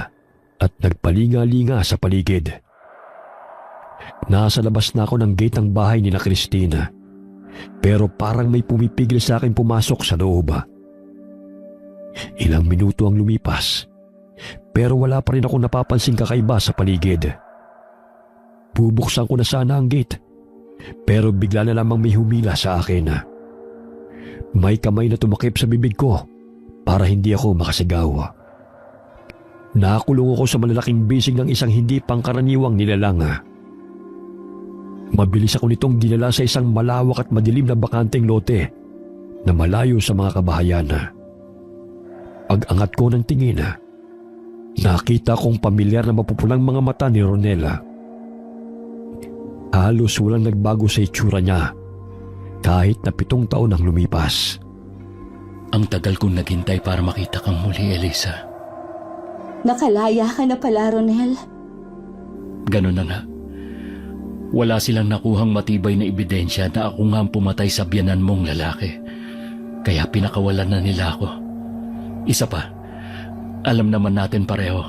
at nagpalinga-linga sa paligid. Nasa labas na ako ng gate ng bahay ni na Christina, pero parang may pumipigil sa akin pumasok sa loob. Ilang minuto ang lumipas, pero wala pa rin ako napapansing kakaiba sa paligid. Bubuksan ko na sana ang gate, pero bigla na lamang may humila sa akin. May kamay na tumakip sa bibig ko para hindi ako makasigaw. Nakulong ako sa malalaking bisig ng isang hindi pangkaraniwang nilalang. Mabilis ako nitong dinala sa isang malawak at madilim na bakanteng lote na malayo sa mga kabahayan. Pag-angat ko ng tingin, nakita kong pamilyar na mapupulang mga mata ni Ronela. Halos walang nagbago sa itsura niya kahit na 7 taon ang lumipas. Ang tagal kong naghintay para makita kang muli, Elisa. Nakalaya ka na pala, Ronel. Ganun na nga. Wala silang nakuhang matibay na ebidensya na ako nga ang pumatay sa biyanan mong lalaki. Kaya pinakawalan na nila ako. Isa pa, alam naman natin pareho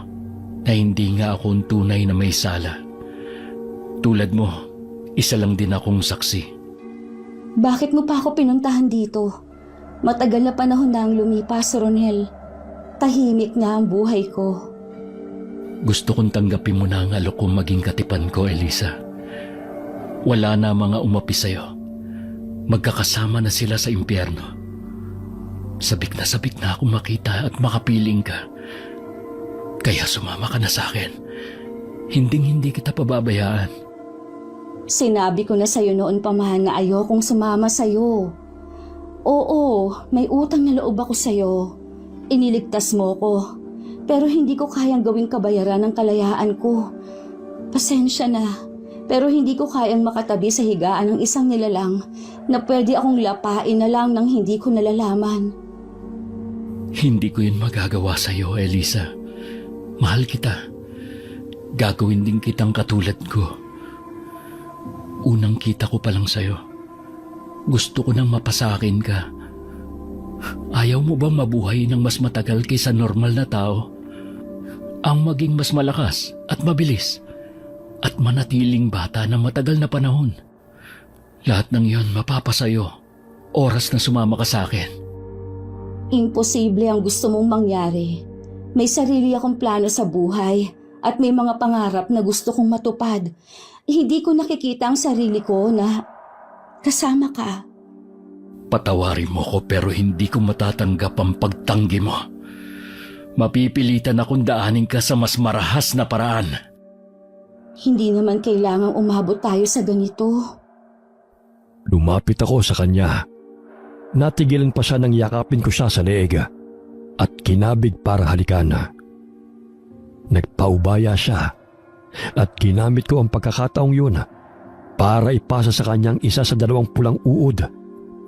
na hindi nga ako ang tunay na may sala. Tulad mo, isa lang din akong saksi. Bakit mo pa ako pinuntahan dito? Matagal na panahon na ang lumipas, Ronel. Tahimik na ang buhay ko. Gusto kong tanggapin mo na ang alok kong maging katipan ko, Elisa. Wala na mga umapi sa'yo. Magkakasama na sila sa impyerno. Sabik na akong makita at makapiling ka. Kaya sumama ka na sa akin. Hinding-hindi kita pababayaan. Sinabi ko na sa'yo noon pa man na ayokong sumama sa'yo. Oo, may utang na loob ako sa'yo. Iniligtas mo ko. Pero hindi ko kayang gawing kabayaran ng kalayaan ko. Pasensya na. Pero hindi ko kayang makatabi sa higaan ng isang nilalang na pwede akong lapain na lang nang hindi ko nalalaman. Hindi ko yun magagawa sa'yo, Elisa. Mahal kita. Gagawin din kitang katulad ko. Unang kita ko pa lang sa'yo. Gusto ko nang mapasakin ka. Ayaw mo bang mabuhay ng mas matagal kaysa normal na tao? Ang maging mas malakas at mabilis at manatiling bata ng matagal na panahon. Lahat ng iyon mapapasayo oras na sumama ka sa akin. Imposible ang gusto mong mangyari. May sarili akong plano sa buhay at may mga pangarap na gusto kong matupad. Hindi ko nakikita ang sarili ko na kasama ka. Patawarin mo ko pero hindi ko matatanggap ang pagtanggi mo. Mapipilitan akong daanin ka sa mas marahas na paraan. Hindi naman kailangang umabot tayo sa ganito. Lumapit ako sa kanya. Natigilan pa siya nang yakapin ko siya sa leeg at kinabig para halikan. Nagpaubaya siya at ginamit ko ang pagkakataong yun para ipasa sa kanyang isa sa 2 pulang uod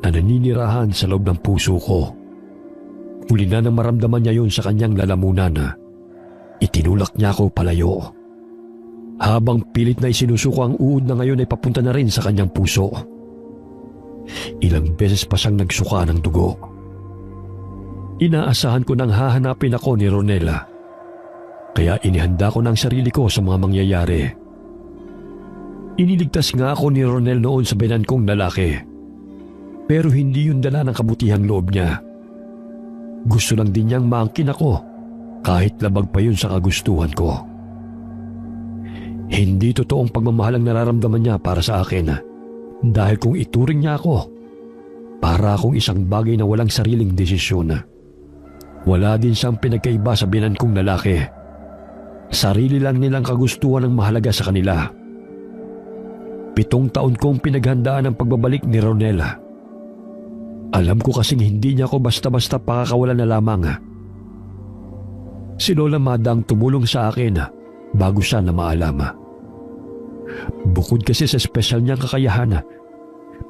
na naninirahan sa loob ng puso ko. Huli na nang maramdaman niya yun sa kanyang lalamunan. Itinulak niya ako palayo. Habang pilit na isinusuko ang uod na ngayon ay papunta na rin sa kanyang puso. Ilang beses pa siyang nagsuka ng dugo. Inaasahan ko nang hahanapin ako ni Ronela. Kaya inihanda ko ng sarili ko sa mga mangyayari. Iniligtas nga ako ni Ronel noon sa biyanan kong lalaki. Pero hindi yun dala ng kabutihang loob niya. Gusto lang din niyang maangkin ako kahit labag pa yun sa kagustuhan ko. Hindi totoong pagmamahal ang nararamdaman niya para sa akin dahil kung ituring niya ako, para akong isang bagay na walang sariling desisyon. Wala din siyang pinagkaiba sa binan kong lalaki. Sarili lang nilang kagustuhan ang mahalaga sa kanila. 7 taon kong pinaghandaan ang pagbabalik ni Ronela. Alam ko kasing hindi niya ako basta-basta pakakawalan na lamang. Si Lola Mada ang tumulong sa akin bago siya na maalam. Bukod kasi sa espesyal niyang kakayahan,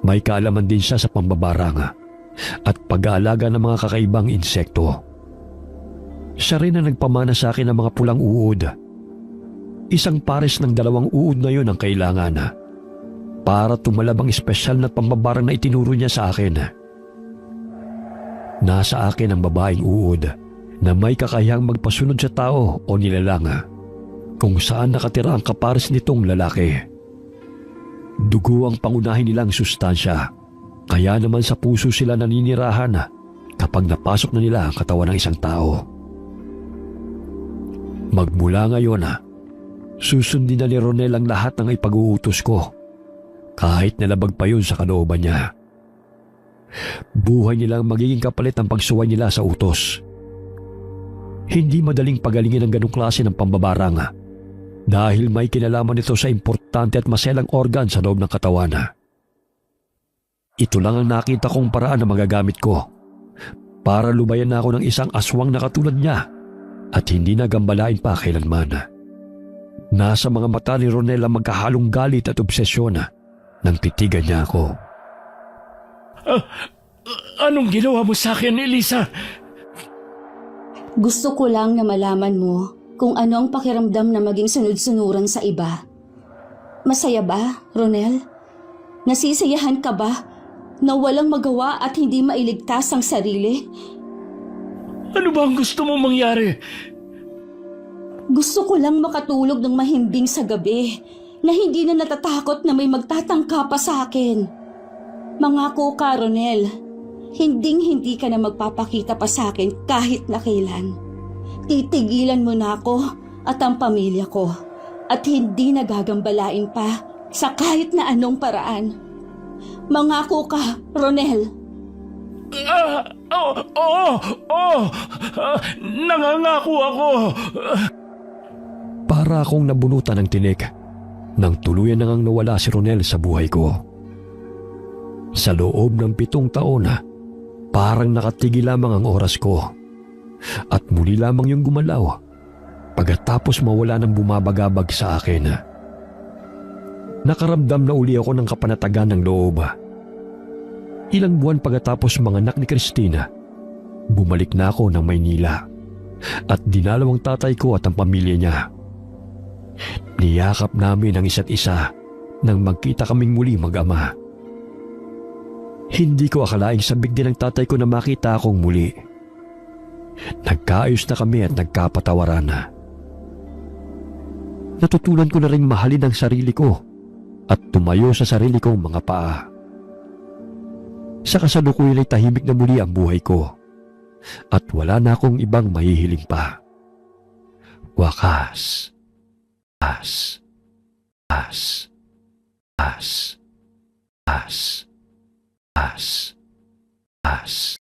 may kaalaman din siya sa pambabarang at pag-aalaga ng mga kakaibang insekto. Siya rin ang nagpamana sa akin ng mga pulang uod. Isang pares ng 2 uod na yun ang kailangan para tumalab ang espesyal na pambabarang na itinuro niya sa akin. Nasa akin ang babaeng uod na may kakayahang magpasunod sa tao o nilalang kung saan nakatira ang kapares nitong lalaki. Dugo ang pangunahin nilang sustansya, kaya naman sa puso sila naninirahan kapag napasok na nila ang katawan ng isang tao. Magmula ngayon, susundin na ni Ronel ang lahat ng ipag-uutos ko, kahit nalabag pa yun sa kalooban niya. Buhay nilang magiging kapalit ang pagsuway nila sa utos. Hindi madaling pagalingin ang ganong klase ng pambabarang dahil may kinalaman ito sa importante at maselang organ sa loob ng katawan. Ito lang ang nakita kong paraan na magagamit ko para lubayan na ako ng isang aswang na katulad niya at hindi na gambalain pa kailanman. Nasa mga mata ni Ronel ang magkahalong galit at obsesyon nang titigan niya ako. Anong ginawa mo sa akin, Elisa? Gusto ko lang na malaman mo kung ano ang pakiramdam na maging sunod-sunuran sa iba. Masaya ba, Ronel? Nasisiyahan ka ba na walang magawa at hindi mailigtas ang sarili? Ano ba ang gusto mong mangyari? Gusto ko lang makatulog ng mahimbing sa gabi na hindi na natatakot na may magtatangka pa sa akin. Mangako ka, Ronel. Hinding-hindi ka na magpapakita pa sa akin kahit na kailan. Titigilan mo na ako at ang pamilya ko at hindi nagagambalain pa sa kahit na anong paraan. Mangako ka, Ronel. Nangangako ako. Para akong nabunutan ng tinik nang tuluyan nang nawala si Ronel sa buhay ko. Sa loob ng 7 taon, parang nakatigil lamang ang oras ko at muli lamang yung gumalaw pagkatapos mawala ng bumabagabag sa akin. Nakaramdam na uli ako ng kapanatagan ng loob. Ilang buwan pagkatapos manganak ni Christina, bumalik na ako ng Maynila at dinalaw ang tatay ko at ang pamilya niya. Niyakap namin ang isa't isa nang magkita kaming muli mag-ama. Hindi ko akalaing sabik din ng tatay ko na makita akong muli. Nagkaayos na kami at nagkapatawaran na. Natutunan ko na rin mahalin ang sarili ko at tumayo sa sarili kong mga paa. Sa kasalukuyan ay tahimik na muli ang buhay ko at wala na akong ibang mahihiling pa. Wakas. As. As. As. As. As. As.